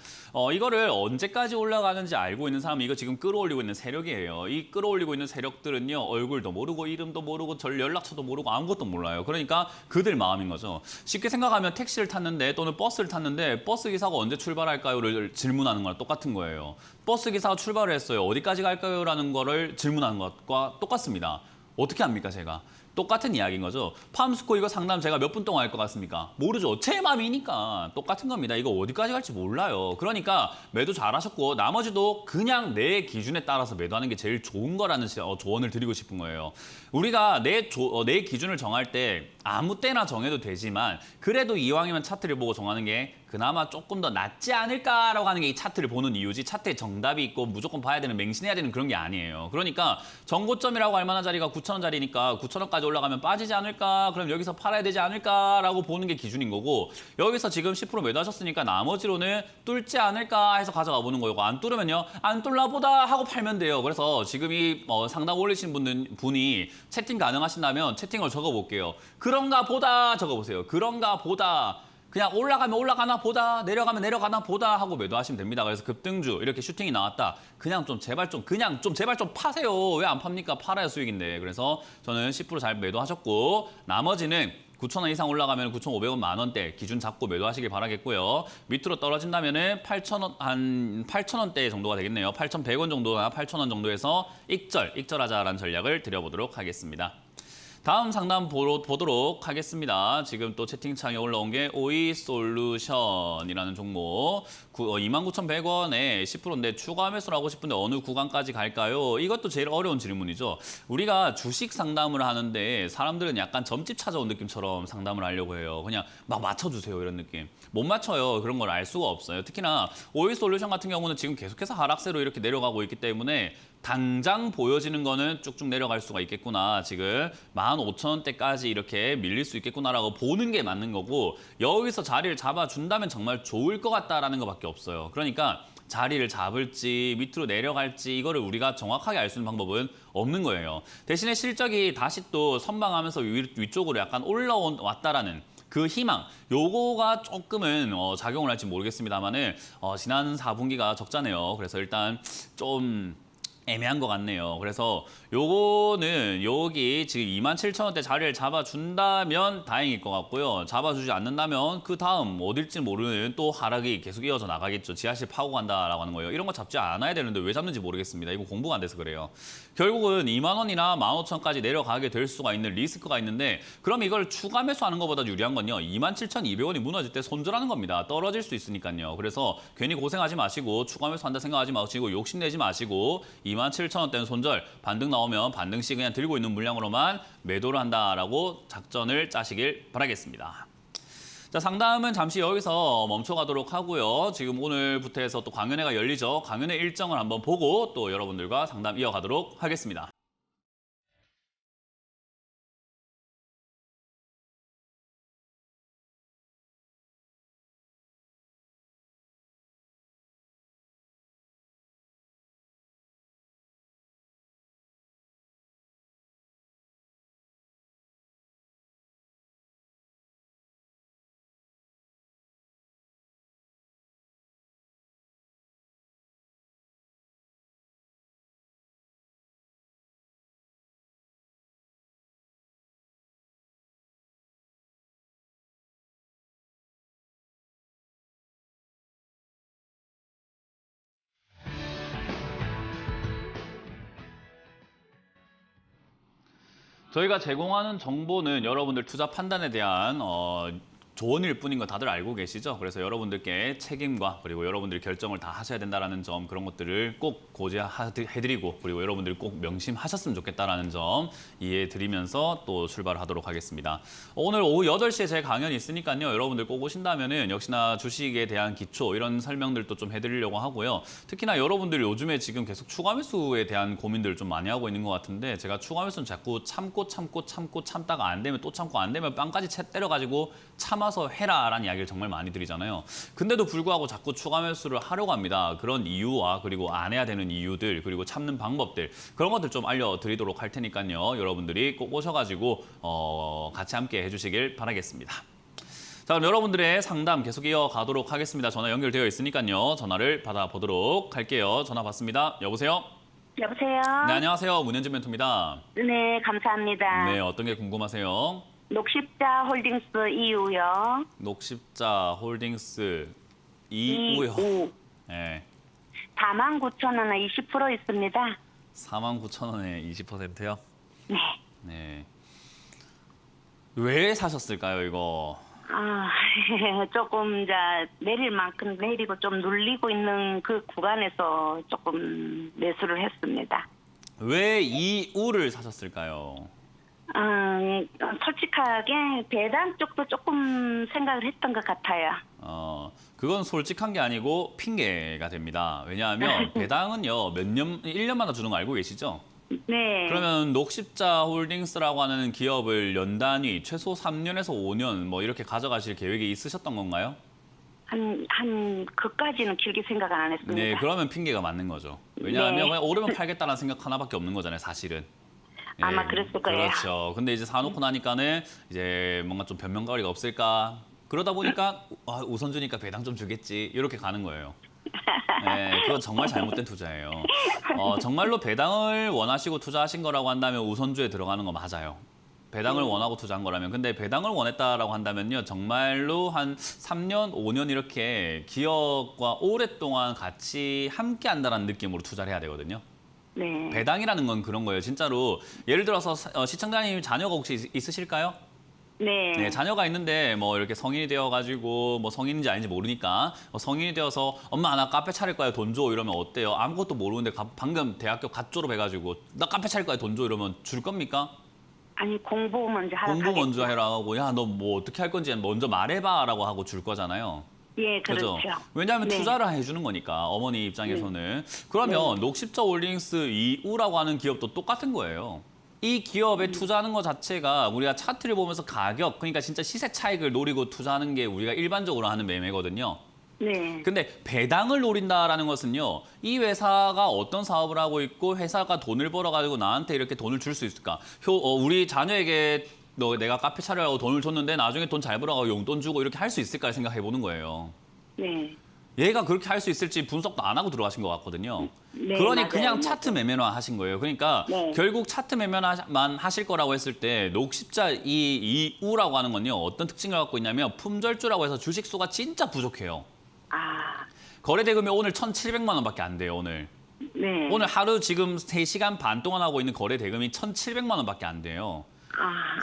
이거를 언제까지 올라가는지 알고 있는 사람이 이거 지금 끌어올리고 있는 세력이에요. 이 끌어올리고 있는 세력들은요. 얼굴도 모르고 이름도 모르고 연락처도 모르고 아무것도 몰라요. 그러니까 그들 마음인 거죠. 쉽게 생각하면 택시를 탔는데 또는 버스를 탔는데 버스 기사가 언제 출발할까요?를 질문하는 거랑 똑같은 거예요. 버스 기사가 출발을 했어요. 어디까지 갈까요? 라는 거를 질문하는 것과 똑같습니다. 어떻게 합니까, 제가? 똑같은 이야기인 거죠. 팜스코 이거 상담 제가 몇 분 동안 할 것 같습니까? 모르죠. 제 맘이니까 똑같은 겁니다. 이거 어디까지 갈지 몰라요. 그러니까 매도 잘하셨고 나머지도 그냥 내 기준에 따라서 매도하는 게 제일 좋은 거라는 조언을 드리고 싶은 거예요. 우리가 내 기준을 정할 때 아무 때나 정해도 되지만 그래도 이왕이면 차트를 보고 정하는 게 그나마 조금 더 낫지 않을까라고 하는 게 이 차트를 보는 이유지, 차트에 정답이 있고 무조건 봐야 되는, 맹신해야 되는 그런 게 아니에요. 그러니까 정고점이라고 할 만한 자리가 9,000원짜리니까 9,000원까지 올라가면 빠지지 않을까, 그럼 여기서 팔아야 되지 않을까라고 보는 게 기준인 거고, 여기서 지금 10% 매도하셨으니까 나머지로는 뚫지 않을까 해서 가져가 보는 거고, 안 뚫으면요 안 뚫나 보다 하고 팔면 돼요. 그래서 지금 이 상담 올리신 분이 채팅 가능하신다면 채팅을 적어볼게요. 그런가 보다 적어보세요. 그런가 보다. 그냥 올라가면 올라가나 보다, 내려가면 내려가나 보다 하고 매도하시면 됩니다. 그래서 급등주 이렇게 슈팅이 나왔다. 그냥 좀 제발 좀 파세요. 왜 안 팝니까? 팔아야 수익인데. 그래서 저는 10% 잘 매도하셨고 나머지는 9,000원 이상 올라가면 9,500원 만원대 기준 잡고 매도하시길 바라겠고요. 밑으로 떨어진다면은 8,000원, 한 8,000원대 정도가 되겠네요. 8,100원 정도나 8,000원 정도에서 익절하자라는 전략을 드려보도록 하겠습니다. 다음 상담 보도록 하겠습니다. 지금 또 채팅창에 올라온 게 오이솔루션이라는 종목 29,100원에 10%인데 추가 매수를 하고 싶은데 어느 구간까지 갈까요? 이것도 제일 어려운 질문이죠. 우리가 주식 상담을 하는데 사람들은 약간 점집 찾아온 느낌처럼 상담을 하려고 해요. 그냥 막 맞춰주세요 이런 느낌. 못 맞춰요. 그런 걸 알 수가 없어요. 특히나 오이솔루션 같은 경우는 지금 계속해서 하락세로 이렇게 내려가고 있기 때문에 당장 보여지는 거는 쭉쭉 내려갈 수가 있겠구나. 지금 15,000원대까지 이렇게 밀릴 수 있겠구나라고 보는 게 맞는 거고, 여기서 자리를 잡아준다면 정말 좋을 것 같다라는 것밖에 없어요. 그러니까 자리를 잡을지 밑으로 내려갈지 이거를 우리가 정확하게 알 수 있는 방법은 없는 거예요. 대신에 실적이 다시 또 선방하면서 위쪽으로 약간 올라왔다라는 그 희망, 요거가 조금은 작용을 할지 모르겠습니다만은 지난 4분기가 적자네요. 그래서 일단 좀 애매한 것 같네요. 그래서 요거는 여기 지금 27,000원대 자리를 잡아준다면 다행일 것 같고요. 잡아주지 않는다면 그 다음 어딜지 모르는 또 하락이 계속 이어져 나가겠죠. 지하실 파고 간다라고 하는 거예요. 이런 거 잡지 않아야 되는데 왜 잡는지 모르겠습니다. 이거 공부가 안 돼서 그래요. 결국은 2만 원이나 15,000원까지 내려가게 될 수가 있는 리스크가 있는데, 그럼 이걸 추가 매수하는 것보다 유리한 건요. 27,200원이 무너질 때 손절하는 겁니다. 떨어질 수 있으니까요. 그래서 괜히 고생하지 마시고 추가 매수한다 생각하지 마시고 욕심내지 마시고 27,000원대는 손절, 반등 나오면 반등 시 그냥 들고 있는 물량으로만 매도를 한다라고 작전을 짜시길 바라겠습니다. 자, 상담은 잠시 여기서 멈춰가도록 하고요. 지금 오늘부터 해서 또 강연회가 열리죠. 강연회 일정을 한번 보고 또 여러분들과 상담 이어가도록 하겠습니다. 저희가 제공하는 정보는 여러분들 투자 판단에 대한 조언일 뿐인 거 다들 알고 계시죠? 그래서 여러분들께 책임과 그리고 여러분들이 결정을 다 하셔야 된다는 점 그런 것들을 꼭 고지해드리고 그리고 여러분들이 꼭 명심하셨으면 좋겠다라는 점 이해해드리면서 또 출발하도록 하겠습니다. 오늘 오후 8시에 제 강연이 있으니까요. 여러분들 꼭 오신다면은 역시나 주식에 대한 기초 이런 설명들도 좀 해드리려고 하고요. 특히나 여러분들이 요즘에 지금 계속 추가 매수에 대한 고민들을 좀 많이 하고 있는 것 같은데 제가 추가 매수는 자꾸 참다가 안 되면 또 참고 안 되면 빵까지 채 때려가지고 참아서 해라라는 이야기를 정말 많이 드리잖아요. 근데도 불구하고 자꾸 추가 매수를 하려고 합니다. 그런 이유와 그리고 안 해야 되는 이유들 그리고 참는 방법들 그런 것들 좀 알려드리도록 할 테니까요. 여러분들이 꼭 오셔가지고 같이 함께 해주시길 바라겠습니다. 자, 그럼 여러분들의 상담 계속 이어가도록 하겠습니다. 전화 연결되어 있으니까요. 전화를 받아보도록 할게요. 전화 받습니다. 여보세요? 여보세요? 네, 안녕하세요. 문현진 멘토입니다. 네, 감사합니다. 네, 어떤 게 궁금하세요? 녹십자 홀딩스 이우요. 녹십자 홀딩스 이우요. 네. 49,000원에 20% 있습니다. 49,000원에 20%요? 네. 네. 왜 사셨을까요, 이거? 조금 내릴 만큼 내리고 좀 눌리고 있는 그 구간에서 조금 매수를 했습니다. 왜 이 우를 사셨을까요? 솔직하게 배당 쪽도 조금 생각을 했던 것 같아요. 그건 솔직한 게 아니고 핑계가 됩니다. 왜냐하면 배당은요, 1년마다 주는 거 알고 계시죠? 네. 그러면 녹십자 홀딩스라고 하는 기업을 연단위 최소 3년에서 5년 뭐 이렇게 가져가실 계획이 있으셨던 건가요? 그까지는 길게 생각 안 했습니다. 네, 그러면 핑계가 맞는 거죠. 왜냐하면 네. 그냥 오르면 팔겠다는 생각 하나밖에 없는 거잖아요, 사실은. 아마 그랬을 거예요. 그렇죠. 근데 이제 사놓고 나니까는 이제 뭔가 좀 변명거리가 없을까. 그러다 보니까 우선 주니까 배당 좀 주겠지. 이렇게 가는 거예요. 네, 그건 정말 잘못된 투자예요. 정말로 배당을 원하시고 투자하신 거라고 한다면 우선주에 들어가는 거 맞아요. 배당을 원하고 투자한 거라면. 근데 배당을 원했다라고 한다면요. 정말로 한 3년, 5년 이렇게 기업과 오랫동안 같이 함께 한다는 느낌으로 투자를 해야 되거든요. 네. 배당이라는 건 그런 거예요. 진짜로 예를 들어서 시청자님 자녀가 혹시 있으실까요? 네. 네, 자녀가 있는데 뭐 이렇게 성인이 되어가지고 뭐 성인인지 아닌지 모르니까 성인이 되어서 엄마 나 카페 차릴 거야 돈 줘 이러면 어때요? 아무것도 모르는데 방금 대학교 갓 졸업해가지고 나 카페 차릴 거야 돈 줘 이러면 줄 겁니까? 아니 공부 먼저 하라. 공부 먼저 해라 하고 야 너 뭐 어떻게 할 건지 먼저 말해봐라고 하고 줄 거잖아요. 예, 그렇죠. 왜냐하면 네. 투자를 해주는 거니까 어머니 입장에서는. 그러면 녹십자 홀딩스 이우라고 하는 기업도 똑같은 거예요. 이 기업에 투자하는 것 자체가 우리가 차트를 보면서 가격, 그러니까 진짜 시세 차익을 노리고 투자하는 게 우리가 일반적으로 하는 매매거든요. 네. 근데 배당을 노린다라는 것은요. 이 회사가 어떤 사업을 하고 있고 회사가 돈을 벌어가지고 나한테 이렇게 돈을 줄 수 있을까? 우리 자녀에게 내가 카페 차려라고 돈을 줬는데 나중에 돈 잘 벌어가고 용돈 주고 이렇게 할 수 있을까 생각해 보는 거예요. 네. 얘가 그렇게 할 수 있을지 분석도 안 하고 들어가신 것 같거든요. 네, 그러니 맞아요. 그냥 차트 매매만 하신 거예요. 그러니까 네. 결국 차트 매매만 하실 거라고 했을 때 녹십자 이우라고 하는 건요. 어떤 특징을 갖고 있냐면 품절주라고 해서 주식 수가 진짜 부족해요. 거래 대금이 오늘 1,700만 원밖에 안 돼요, 오늘. 네. 오늘 하루 지금 3시간 반 동안 하고 있는 거래 대금이 1,700만 원밖에 안 돼요.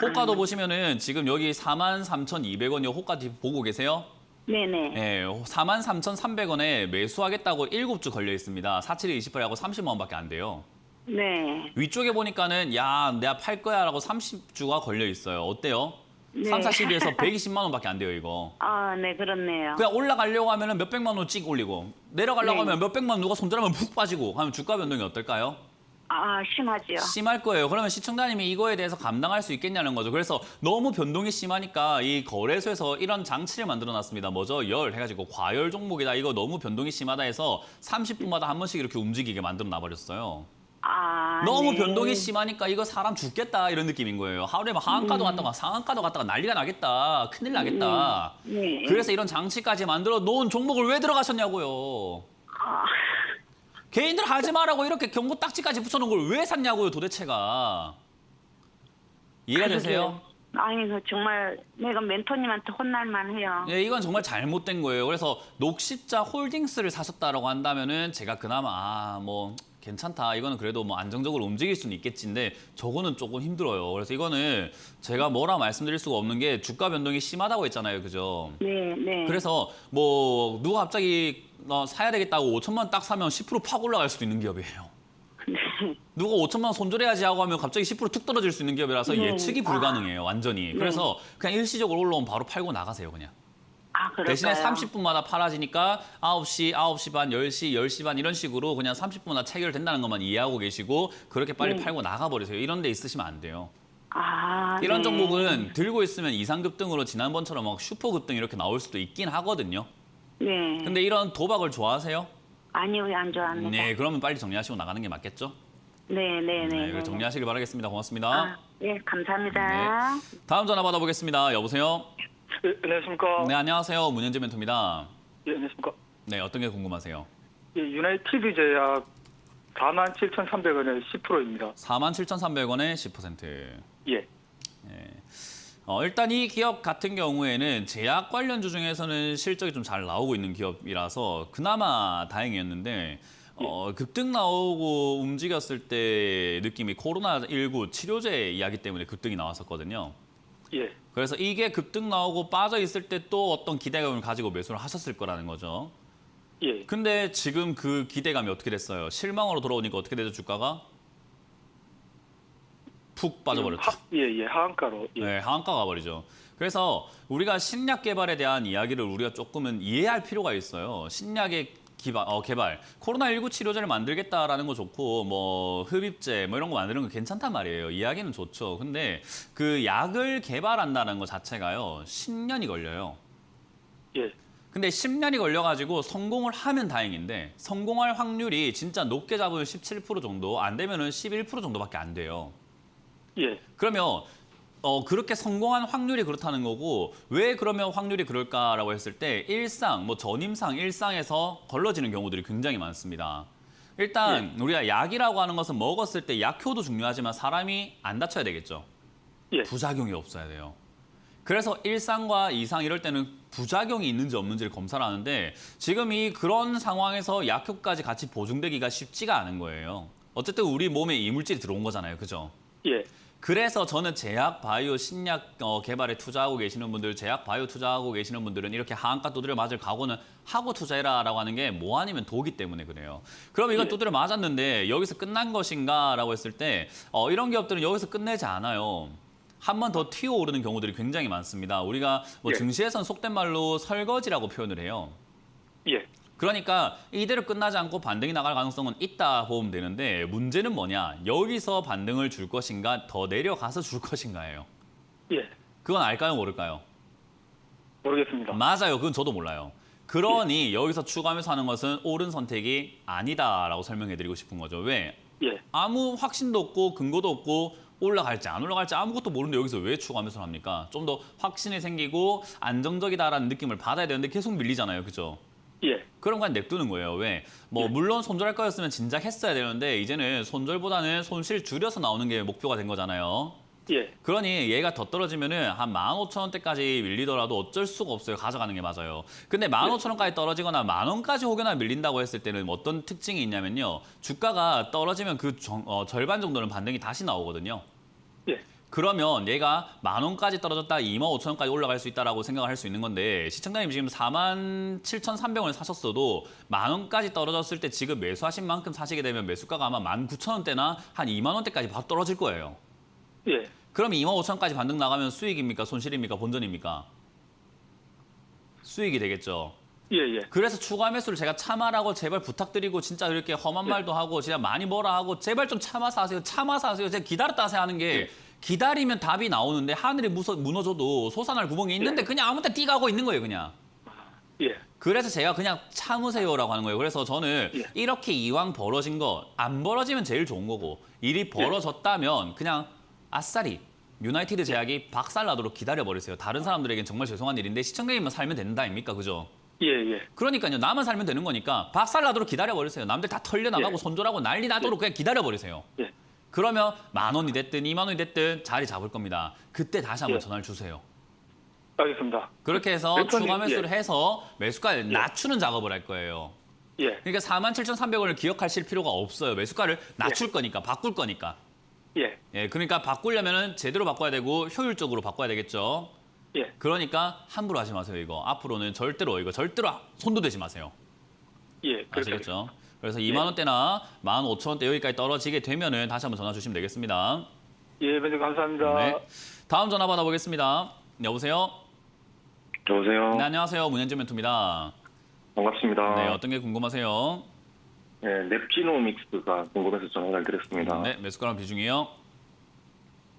호가도 보시면은 지금 여기 43,200원이요. 호가 보고 계세요? 네네. 네, 43,300원에 매수하겠다고 7주 걸려 있습니다. 47에 28하고 30만 원밖에 안 돼요. 네. 위쪽에 보니까는 야, 내가 팔 거야라고 30주가 걸려 있어요. 어때요? 네. 3, 4, 12에서 120만 원밖에 안 돼요, 이거. 네, 그렇네요. 그냥 올라가려고 하면은 몇백만 원 찍 올리고 내려가려고 네. 하면 몇백만 원 누가 손절하면 푹 빠지고 하면 주가 변동이 어떨까요? 심하지요. 심할 거예요. 그러면 시청자님이 이거에 대해서 감당할 수 있겠냐는 거죠. 그래서 너무 변동이 심하니까 이 거래소에서 이런 장치를 만들어 놨습니다. 뭐죠? 열 해가지고 과열 종목이다. 이거 너무 변동이 심하다 해서 30분마다 한 번씩 이렇게 움직이게 만들어 놔버렸어요. 너무 네. 변동이 심하니까 이거 사람 죽겠다 이런 느낌인 거예요. 하루에 막 하한가도 갔다가 상한가도 갔다가 난리가 나겠다. 큰일 나겠다. 네. 그래서 이런 장치까지 만들어 놓은 종목을 왜 들어가셨냐고요. 개인들 하지 말라고 이렇게 경고 딱지까지 붙여놓은 걸 왜 샀냐고요, 도대체가. 이해가 되세요? 아니, 정말 내가 멘토님한테 혼날만 해요. 네, 이건 정말 잘못된 거예요. 그래서 녹십자 홀딩스를 사셨다라고 한다면은 제가 그나마 뭐 괜찮다. 이거는 그래도 뭐 안정적으로 움직일 수는 있겠지인데 저거는 조금 힘들어요. 그래서 이거는 제가 뭐라 말씀드릴 수가 없는 게 주가 변동이 심하다고 했잖아요. 그죠? 네, 네. 그래서 뭐 누가 갑자기 사야 되겠다고 5천만 원 딱 사면 10%팍 올라갈 수도 있는 기업이에요. 누가 5천만 원 손절해야지 하고 하면 갑자기 10%툭 떨어질 수 있는 기업이라서 네. 예측이 불가능해요. 완전히. 그래서 그냥 일시적으로 올라오면 바로 팔고 나가세요. 그냥. 그럴까요? 대신에 30분마다 팔아지니까 9시, 9시 반, 10시, 10시 반 이런 식으로 그냥 30분마다 체결된다는 것만 이해하고 계시고 그렇게 빨리 팔고 나가버리세요. 이런 데 있으시면 안 돼요. 이런 네. 종목은 들고 있으면 이상급등으로 지난번처럼 막 슈퍼급등 이렇게 나올 수도 있긴 하거든요. 네. 근데 이런 도박을 좋아하세요? 아니요, 안 좋아합니다. 네, 그러면 빨리 정리하시고 나가는 게 맞겠죠? 네, 네, 네. 네, 정리하시길 바라겠습니다. 고맙습니다. 네, 감사합니다. 다음 전화 받아보겠습니다. 여보세요? 네, 안녕하십니까. 네, 안녕하세요. 문현재 멘토입니다. 예, 안녕하십니까. 네, 어떤 게 궁금하세요? 예, 유나이티드 제약 47,300원에 10%입니다. 47,300원에 10%. 예. 일단 이 기업 같은 경우에는 제약 관련주 중에서는 실적이 좀 잘 나오고 있는 기업이라서 그나마 다행이었는데 급등 나오고 움직였을 때 느낌이 코로나19 치료제 이야기 때문에 급등이 나왔었거든요. 예. 그래서 이게 급등 나오고 빠져 있을 때 또 어떤 기대감을 가지고 매수를 하셨을 거라는 거죠. 예. 근데 지금 그 기대감이 어떻게 됐어요? 실망으로 돌아오니까 어떻게 되죠, 주가가? 푹 빠져버렸죠. 예, 하한가로. 예. 네, 하한가 가버리죠. 그래서 우리가 신약 개발에 대한 이야기를 우리가 조금은 이해할 필요가 있어요. 신약의 개발, 코로나19 치료제를 만들겠다라는 거 좋고 뭐 흡입제 뭐 이런 거 만드는 거 괜찮단 말이에요. 이야기는 좋죠. 근데 그 약을 개발한다는 거 자체가요. 10년이 걸려요. 예. 근데 10년이 걸려가지고 성공을 하면 다행인데 성공할 확률이 진짜 높게 잡으면 17% 정도, 안 되면은 11% 정도밖에 안 돼요. 예. 그러면 그렇게 성공한 확률이 그렇다는 거고 왜 그러면 확률이 그럴까라고 했을 때 일상, 뭐 전임상, 일상에서 걸러지는 경우들이 굉장히 많습니다. 일단 우리가 약이라고 하는 것은 먹었을 때 약효도 중요하지만 사람이 안 다쳐야 되겠죠. 예. 부작용이 없어야 돼요. 그래서 일상과 이상 이럴 때는 부작용이 있는지 없는지를 검사를 하는데 지금 그런 상황에서 약효까지 같이 보증되기가 쉽지가 않은 거예요. 어쨌든 우리 몸에 이물질이 들어온 거잖아요. 그죠? 예. 그래서 저는 제약, 바이오, 신약 개발에 투자하고 계시는 분들, 제약, 바이오 투자하고 계시는 분들은 이렇게 하한가 두드려 맞을 각오는 하고 투자해라라고 하는 게 뭐 아니면 도기 때문에 그래요. 그럼 이건 두드려 맞았는데 여기서 끝난 것인가라고 했을 때 이런 기업들은 여기서 끝내지 않아요. 한 번 더 튀어오르는 경우들이 굉장히 많습니다. 우리가 뭐 예. 증시에선 속된 말로 설거지라고 표현을 해요. 예. 그러니까 이대로 끝나지 않고 반등이 나갈 가능성은 있다 보면 되는데 문제는 뭐냐? 여기서 반등을 줄 것인가 더 내려가서 줄 것인가예요. 예. 그건 알까요 모를까요? 모르겠습니다. 맞아요. 그건 저도 몰라요. 그러니 여기서 추가하면서 하는 것은 옳은 선택이 아니다라고 설명해드리고 싶은 거죠. 왜? 예. 아무 확신도 없고 근거도 없고 올라갈지 안 올라갈지 아무것도 모르는데 여기서 왜 추가하면서 합니까? 좀 더 확신이 생기고 안정적이다라는 느낌을 받아야 되는데 계속 밀리잖아요. 그죠? 예. 그럼 그냥 냅두는 거예요. 왜? 뭐 물론 손절할 거였으면 진작 했어야 되는데 이제는 손절보다는 손실 줄여서 나오는 게 목표가 된 거잖아요. 예. 그러니 얘가 더 떨어지면은 한 15,000원대까지 밀리더라도 어쩔 수가 없어요. 가져가는 게 맞아요. 근데 15,000원까지 떨어지거나 10,000원까지 혹여나 밀린다고 했을 때는 어떤 특징이 있냐면요. 주가가 떨어지면 그 절반 정도는 반등이 다시 나오거든요. 예. 그러면 얘가 10,000원까지 떨어졌다 25,000원까지 올라갈 수 있다라고 생각을 할 수 있는 건데 시청자님 지금 47,300원을 사셨어도 10,000원까지 떨어졌을 때 지금 매수하신 만큼 사시게 되면 매수가가 아마 19,000원대나 한 20,000원대까지 바로 떨어질 거예요. 예. 그럼 25,000원까지 반등 나가면 수익입니까? 손실입니까? 본전입니까? 수익이 되겠죠. 예. 예. 그래서 추가 매수를 제가 참아라고 제발 부탁드리고 진짜 이렇게 험한 말도 하고 진짜 많이 뭐라 하고 제발 좀 참아서 하세요. 참아서 하세요. 제가 기다렸다 하세요 하는 게 기다리면 답이 나오는데 하늘이 무너져도 솟아날 구멍이 있는데 그냥 아무 때 뛰가고 있는 거예요. 그냥. 예. 그래서 제가 그냥 참으세요라고 하는 거예요. 그래서 저는 예. 이렇게 이왕 벌어진 거 안 벌어지면 제일 좋은 거고 일이 벌어졌다면 그냥 아싸리 유나이티드 제약이 박살나도록 기다려버리세요. 다른 사람들에겐 정말 죄송한 일인데 시청자님만 살면 된다 아닙니까? 그죠? 예. 예. 그러니까요. 나만 살면 되는 거니까 박살나도록 기다려버리세요. 남들 다 털려나가고 예. 손절하고 난리 나도록 그냥 기다려버리세요. 예. 그러면 10,000원이 됐든 20,000원이 됐든 자리 잡을 겁니다. 그때 다시 한번 예. 전화를 주세요. 알겠습니다. 그렇게 해서 멘토님, 추가 매수를 예. 해서 매수가를 낮추는 작업을 할 거예요. 예. 그러니까 47,300원을 기억하실 필요가 없어요. 매수가를 낮출 거니까, 바꿀 거니까. 예. 예, 그러니까 바꾸려면은 제대로 바꿔야 되고 효율적으로 바꿔야 되겠죠. 예. 그러니까 함부로 하지 마세요, 이거. 앞으로는 절대로 손도 대지 마세요. 예. 그렇게 아시겠죠? 그래서 2만 원대나 15,000원대 여기까지 떨어지게 되면은 다시 한번 전화 주시면 되겠습니다. 예, 매니저 감사합니다. 네. 다음 전화 받아보겠습니다. 여보세요? 여보세요. 네, 안녕하세요. 문현진 멘토입니다. 반갑습니다. 네, 어떤 게 궁금하세요? 네, 랩지노믹스가 궁금해서 전화를 드렸습니다. 네, 매수가랑 비중이요.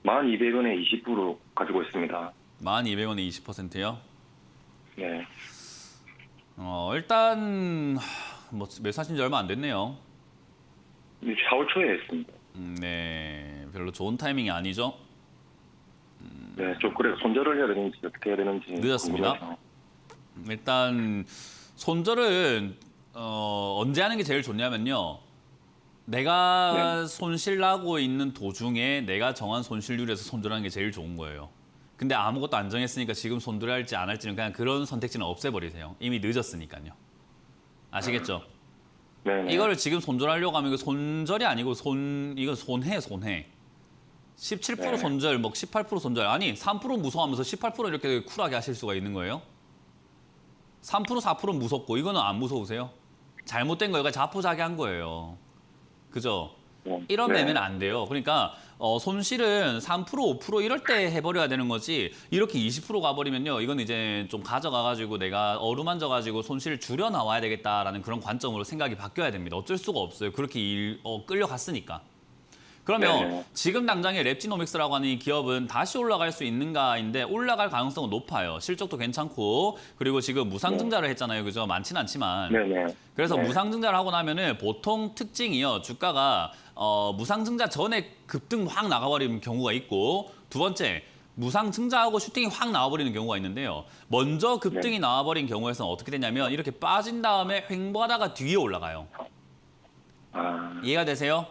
12,200원에 20% 가지고 있습니다. 12,200원에 20%요. 네. 일단 뭐 매수하신 지 얼마 안 됐네요. 4월 초에 했습니다. 네, 별로 좋은 타이밍이 아니죠. 네, 좀 그래 손절을 해야 되는지 어떻게 해야 되는지 늦었습니다. 궁금해서. 일단 손절은 언제 하는 게 제일 좋냐면요. 내가 손실 나고 있는 도중에 내가 정한 손실률에서 손절하는 게 제일 좋은 거예요. 근데 아무것도 안 정했으니까 지금 손절할지 안 할지는 그냥 그런 선택지는 없애버리세요. 이미 늦었으니까요. 아시겠죠? 네. 이거를 지금 손절하려고 하면 이거 손절이 아니고 이건 손해. 17% 네. 손절, 뭐 18% 손절. 아니, 3% 무서워하면서 18% 이렇게 쿨하게 하실 수가 있는 거예요? 3%, 4%는 무섭고 이거는 안 무서우세요? 잘못된 거예요. 자포자기한 거예요. 그죠? 이런 네. 매매는 안 돼요. 그러니까 손실은 3%, 5% 이럴 때 해버려야 되는 거지. 이렇게 20% 가버리면요. 이건 이제 좀 가져가가지고 내가 어루만져가지고 손실을 줄여 나와야 되겠다라는 그런 관점으로 생각이 바뀌어야 됩니다. 어쩔 수가 없어요. 그렇게 끌려갔으니까. 그러면 네. 지금 당장에 랩지노믹스라고 하는 이 기업은 다시 올라갈 수 있는가인데 올라갈 가능성은 높아요. 실적도 괜찮고 그리고 지금 무상증자를 했잖아요. 그죠? 많지는 않지만. 네네. 그래서 네. 무상증자를 하고 나면은 보통 특징이요. 주가가 무상증자 전에 급등 확 나가버리는 경우가 있고 두 번째 무상증자하고 슈팅이 확 나와버리는 경우가 있는데요. 먼저 급등이 나와버린 경우에서는 어떻게 되냐면 이렇게 빠진 다음에 횡보하다가 뒤에 올라가요. 아, 이해가 되세요?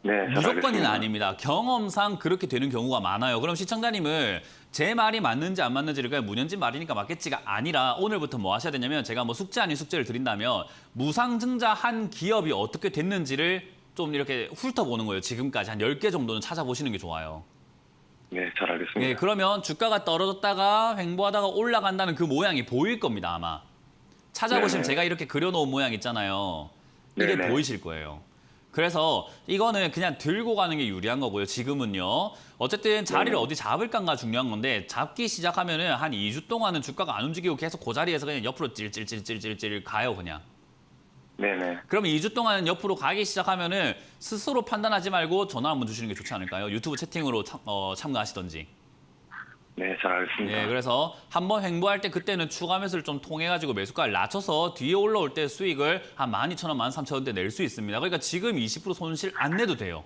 네. 잘 무조건은 알겠습니다. 아닙니다. 경험상 그렇게 되는 경우가 많아요. 그럼 시청자님은 제 말이 맞는지 안 맞는지를 그냥 문현진 말이니까 맞겠지가 아니라 오늘부터 뭐 하셔야 되냐면 제가 뭐 숙제 아닌 숙제를 드린다면 무상증자한 기업이 어떻게 됐는지를 좀 이렇게 훑어보는 거예요. 지금까지 한 10개 정도는 찾아보시는 게 좋아요. 네, 잘 알겠습니다. 예, 그러면 주가가 떨어졌다가 횡보하다가 올라간다는 그 모양이 보일 겁니다, 아마. 찾아보시면 네네. 제가 이렇게 그려놓은 모양 있잖아요. 이게 네네. 보이실 거예요. 그래서 이거는 그냥 들고 가는 게 유리한 거고요. 지금은요. 어쨌든 자리를 네네. 어디 잡을까가 중요한 건데 잡기 시작하면은 한 2주 동안은 주가가 안 움직이고 계속 그 자리에서 그냥 옆으로 찔찔찔찔찔찔 가요, 그냥. 네네. 그럼 2주 동안 옆으로 가기 시작하면은 스스로 판단하지 말고 전화 한번 주시는 게 좋지 않을까요? 유튜브 채팅으로 참가하시던지. 네, 잘 알겠습니다. 예, 그래서 한번 횡보할 때 그때는 추가 매수를 좀 통해가지고 매수가를 낮춰서 뒤에 올라올 때 수익을 한 12,000원, 13,000원대 낼 수 있습니다. 그러니까 지금 20% 손실 안 내도 돼요.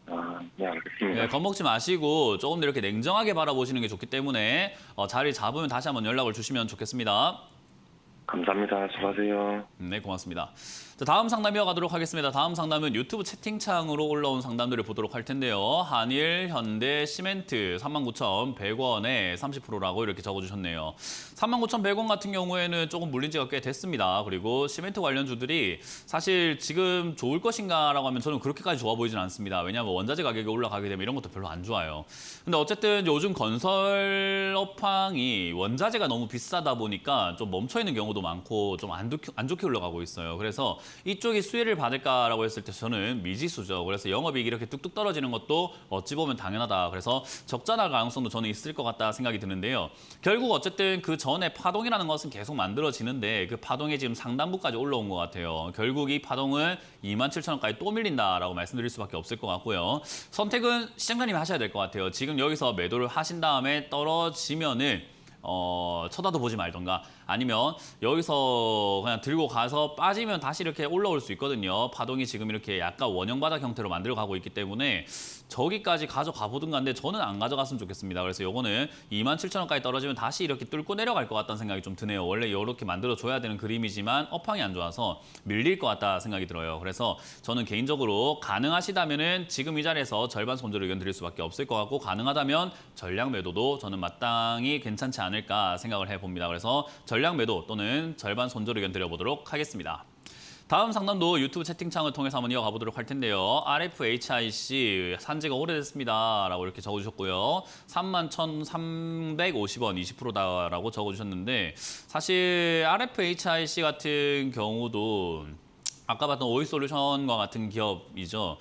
아, 네, 알겠습니다. 예, 겁먹지 마시고 조금 더 이렇게 냉정하게 바라보시는 게 좋기 때문에 자리 잡으면 다시 한번 연락을 주시면 좋겠습니다. 감사합니다. 수고하세요. 네, 고맙습니다. 자, 다음 상담 이어가도록 하겠습니다. 다음 상담은 유튜브 채팅창으로 올라온 상담들을 보도록 할 텐데요. 한일, 현대, 시멘트 39,100원에 30%라고 이렇게 적어주셨네요. 39,100원 같은 경우에는 조금 물린 지가 꽤 됐습니다. 그리고 시멘트 관련주들이 사실 지금 좋을 것인가라고 하면 저는 그렇게까지 좋아 보이진 않습니다. 왜냐하면 원자재 가격이 올라가게 되면 이런 것도 별로 안 좋아요. 근데 어쨌든 요즘 건설 업황이 원자재가 너무 비싸다 보니까 좀 멈춰있는 경우도 많고 좀 안 좋게 흘러가고 있어요. 그래서 이쪽이 수혜를 받을까라고 했을 때 저는 미지수죠. 그래서 영업이익이 이렇게 뚝뚝 떨어지는 것도 어찌 보면 당연하다. 그래서 적자 날 가능성도 저는 있을 것 같다 생각이 드는데요. 결국 어쨌든 그 전에 파동이라는 것은 계속 만들어지는데 그 파동이 지금 상단부까지 올라온 것 같아요. 결국 이 파동은 27,000원까지 또 밀린다라고 말씀드릴 수밖에 없을 것 같고요. 선택은 시장가님이 하셔야 될 것 같아요. 지금 여기서 매도를 하신 다음에 떨어지면은 쳐다도 보지 말던가 아니면 여기서 그냥 들고 가서 빠지면 다시 이렇게 올라올 수 있거든요. 파동이 지금 이렇게 약간 원형바닥 형태로 만들어가고 있기 때문에 저기까지 가져가 보든가 한데 저는 안 가져갔으면 좋겠습니다. 그래서 요거는 27,000원까지 떨어지면 다시 이렇게 뚫고 내려갈 것 같다는 생각이 좀 드네요. 원래 이렇게 만들어줘야 되는 그림이지만 업황이 안 좋아서 밀릴 것 같다 생각이 들어요. 그래서 저는 개인적으로 가능하시다면은 지금 이 자리에서 절반 손절 의견 드릴 수밖에 없을 것 같고 가능하다면 전량 매도도 저는 마땅히 괜찮지 않을까 생각을 해봅니다. 그래서 전량 매도 또는 절반 손절 의견 드려보도록 하겠습니다. 다음 상담도 유튜브 채팅창을 통해서 한번 이어가 보도록 할 텐데요. RFHIC 산지가 오래됐습니다. 라고 이렇게 적어주셨고요. 31,350원 20%다라고 적어주셨는데 사실 RFHIC 같은 경우도 아까 봤던 오이솔루션과 같은 기업이죠.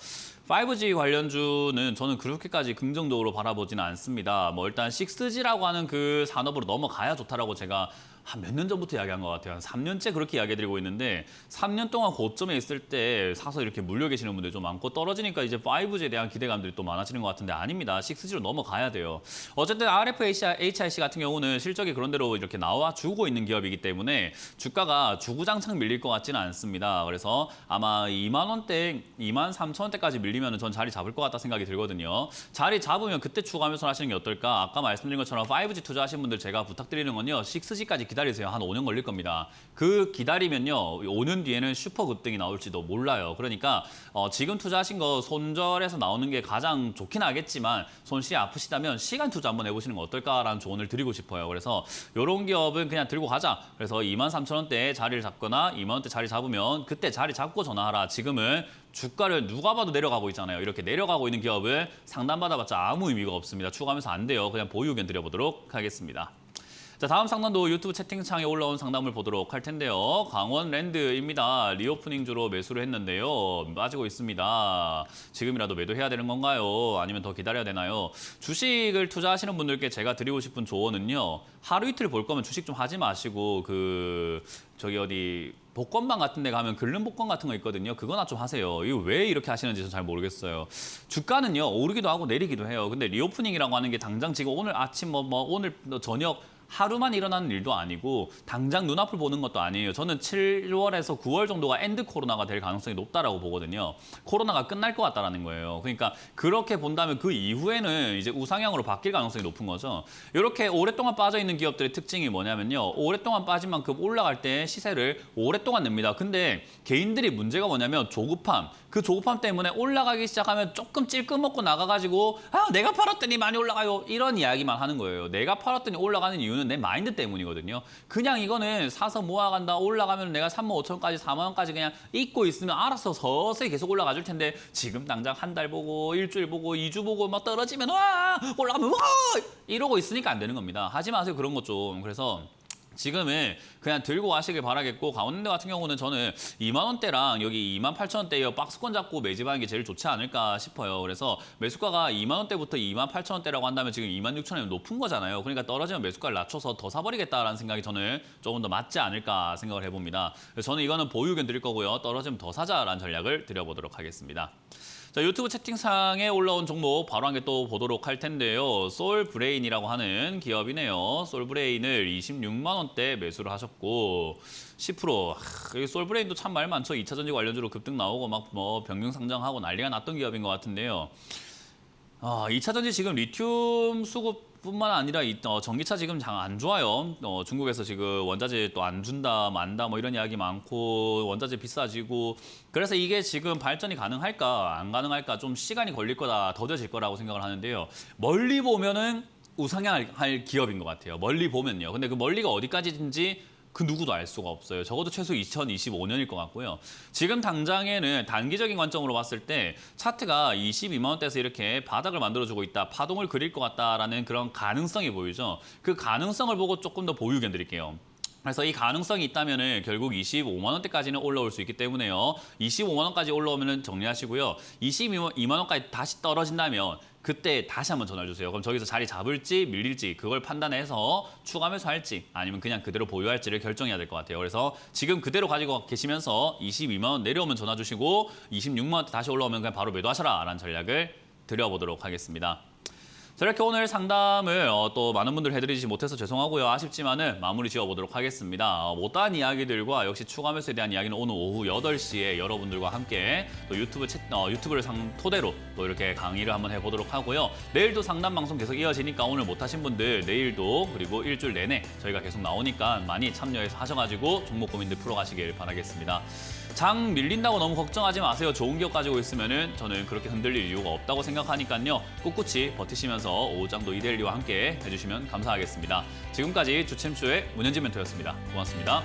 5G 관련주는 저는 그렇게까지 긍정적으로 바라보지는 않습니다. 뭐 일단 6G라고 하는 그 산업으로 넘어가야 좋다라고 제가 한 몇 년 전부터 이야기한 것 같아요. 한 3년째 그렇게 이야기해드리고 있는데 3년 동안 고점에 있을 때 사서 이렇게 물려 계시는 분들이 좀 많고 떨어지니까 이제 5G에 대한 기대감들이 또 많아지는 것 같은데 아닙니다. 6G로 넘어가야 돼요. 어쨌든 RFHIC 같은 경우는 실적이 그런 대로 이렇게 나와주고 있는 기업이기 때문에 주가가 주구장창 밀릴 것 같지는 않습니다. 그래서 아마 2만 원대, 2만 3천 원대까지 밀리면 전 자리 잡을 것 같다 생각이 들거든요. 자리 잡으면 그때 추가 매수 하시는 게 어떨까? 아까 말씀드린 것처럼 5G 투자하신 분들 제가 부탁드리는 건요. 6G까지 기다리세요. 한 5년 걸릴 겁니다. 그 기다리면요. 5년 뒤에는 슈퍼 급등이 나올지도 몰라요. 그러니까 지금 투자하신 거 손절해서 나오는 게 가장 좋긴 하겠지만 손실이 아프시다면 시간 투자 한번 해보시는 거 어떨까라는 조언을 드리고 싶어요. 그래서 이런 기업은 그냥 들고 가자. 그래서 23,000원대에 자리를 잡거나 2만 원대 자리 잡으면 그때 자리 잡고 전화하라. 지금은 주가를 누가 봐도 내려가고 있잖아요. 이렇게 내려가고 있는 기업을 상담받아봤자 아무 의미가 없습니다. 추가하면서 안 돼요. 그냥 보유 의견 드려보도록 하겠습니다. 자, 다음 상담도 유튜브 채팅창에 올라온 상담을 보도록 할 텐데요. 강원랜드입니다. 리오프닝주로 매수를 했는데요. 빠지고 있습니다. 지금이라도 매도해야 되는 건가요? 아니면 더 기다려야 되나요? 주식을 투자하시는 분들께 제가 드리고 싶은 조언은요. 하루 이틀 볼 거면 주식 좀 하지 마시고 저기 어디 복권방 같은 데 가면 긁는 복권 같은 거 있거든요. 그거나 좀 하세요. 이거 왜 이렇게 하시는지 잘 모르겠어요. 주가는요. 오르기도 하고 내리기도 해요. 근데 리오프닝이라고 하는 게 당장 지금 오늘 아침 오늘 저녁 하루만 일어나는 일도 아니고 당장 눈앞을 보는 것도 아니에요. 저는 7월에서 9월 정도가 엔드 코로나가 될 가능성이 높다라고 보거든요. 코로나가 끝날 것 같다라는 거예요. 그러니까 그렇게 본다면 그 이후에는 이제 우상향으로 바뀔 가능성이 높은 거죠. 이렇게 오랫동안 빠져 있는 기업들의 특징이 뭐냐면요. 오랫동안 빠진 만큼 올라갈 때 시세를 오랫동안 냅니다. 근데 개인들이 문제가 뭐냐면 조급함. 그 조급함 때문에 올라가기 시작하면 조금 찔끔 먹고 나가가지고 내가 팔았더니 많이 올라가요. 이런 이야기만 하는 거예요. 내가 팔았더니 올라가는 이유는 내 마인드 때문이거든요. 그냥 이거는 사서 모아간다. 올라가면 내가 35,000원까지 4만 원까지 그냥 잊고 있으면 알아서 서서히 계속 올라가 줄 텐데 지금 당장 한 달 보고 일주일 보고 2주 보고 막 떨어지면 와 올라가면 와 이러고 있으니까 안 되는 겁니다. 하지 마세요. 그런 것 좀. 그래서 지금은 그냥 들고 가시길 바라겠고 강원랜드 같은 경우는 저는 2만 원대랑 여기 28,000원대에 박스권 잡고 매집하는 게 제일 좋지 않을까 싶어요. 그래서 매수가가 2만 원대부터 28,000원대라고 한다면 지금 26,000원이 높은 거잖아요. 그러니까 떨어지면 매수가를 낮춰서 더 사버리겠다라는 생각이 저는 조금 더 맞지 않을까 생각을 해봅니다. 그래서 저는 이거는 보유 의견 드릴 거고요. 떨어지면 더 사자라는 전략을 드려보도록 하겠습니다. 자, 유튜브 채팅창에 올라온 종목 바로 한 개 또 보도록 할 텐데요. 솔브레인이라고 하는 기업이네요. 솔브레인을 26만 원대 매수를 하셨고 10%. 솔브레인도 참 말 많죠. 2차 전지 관련주로 급등 나오고 막 변경 상장하고 난리가 났던 기업인 것 같은데요. 2차 전지 지금 리튬 수급뿐만 아니라 전기차 지금 장 안 좋아요. 중국에서 지금 원자재 또 안 준다, 만다 이런 이야기 많고 원자재 비싸지고 그래서 이게 지금 발전이 가능할까 안 가능할까 좀 시간이 걸릴 거다, 더뎌질 거라고 생각을 하는데요. 멀리 보면은 우상향할 기업인 것 같아요. 멀리 보면요. 근데 그 멀리가 어디까지인지 그 누구도 알 수가 없어요. 적어도 최소 2025년일 것 같고요. 지금 당장에는 단기적인 관점으로 봤을 때 차트가 22만 원대에서 이렇게 바닥을 만들어주고 있다. 파동을 그릴 것 같다라는 그런 가능성이 보이죠. 그 가능성을 보고 조금 더 보유 의견 드릴게요. 그래서 이 가능성이 있다면은 결국 25만 원대까지는 올라올 수 있기 때문에요. 25만 원까지 올라오면은 정리하시고요. 22만 원까지 다시 떨어진다면 그때 다시 한번 전화 주세요. 그럼 저기서 자리 잡을지 밀릴지 그걸 판단해서 추가 매수할지 아니면 그냥 그대로 보유할지를 결정해야 될 것 같아요. 그래서 지금 그대로 가지고 계시면서 22만 원 내려오면 전화 주시고 26만 원대 다시 올라오면 그냥 바로 매도하셔라라는 전략을 드려보도록 하겠습니다. 자, 이렇게 오늘 상담을 또 많은 분들 해드리지 못해서 죄송하고요. 아쉽지만은 마무리 지어보도록 하겠습니다. 못다한 이야기들과 역시 추가 매수에 대한 이야기는 오늘 오후 8시에 여러분들과 함께 또 유튜브를 토대로 또 이렇게 강의를 한번 해보도록 하고요. 내일도 상담 방송 계속 이어지니까 오늘 못하신 분들 내일도 그리고 일주일 내내 저희가 계속 나오니까 많이 참여해서 하셔가지고 종목 고민들 풀어가시길 바라겠습니다. 장 밀린다고 너무 걱정하지 마세요. 좋은 기업 가지고 있으면은 저는 그렇게 흔들릴 이유가 없다고 생각하니까요. 꿋꿋이 버티시면서 오후장도 이데일리와 함께 해주시면 감사하겠습니다. 지금까지 주챔쇼의 문현진 멘토였습니다. 고맙습니다.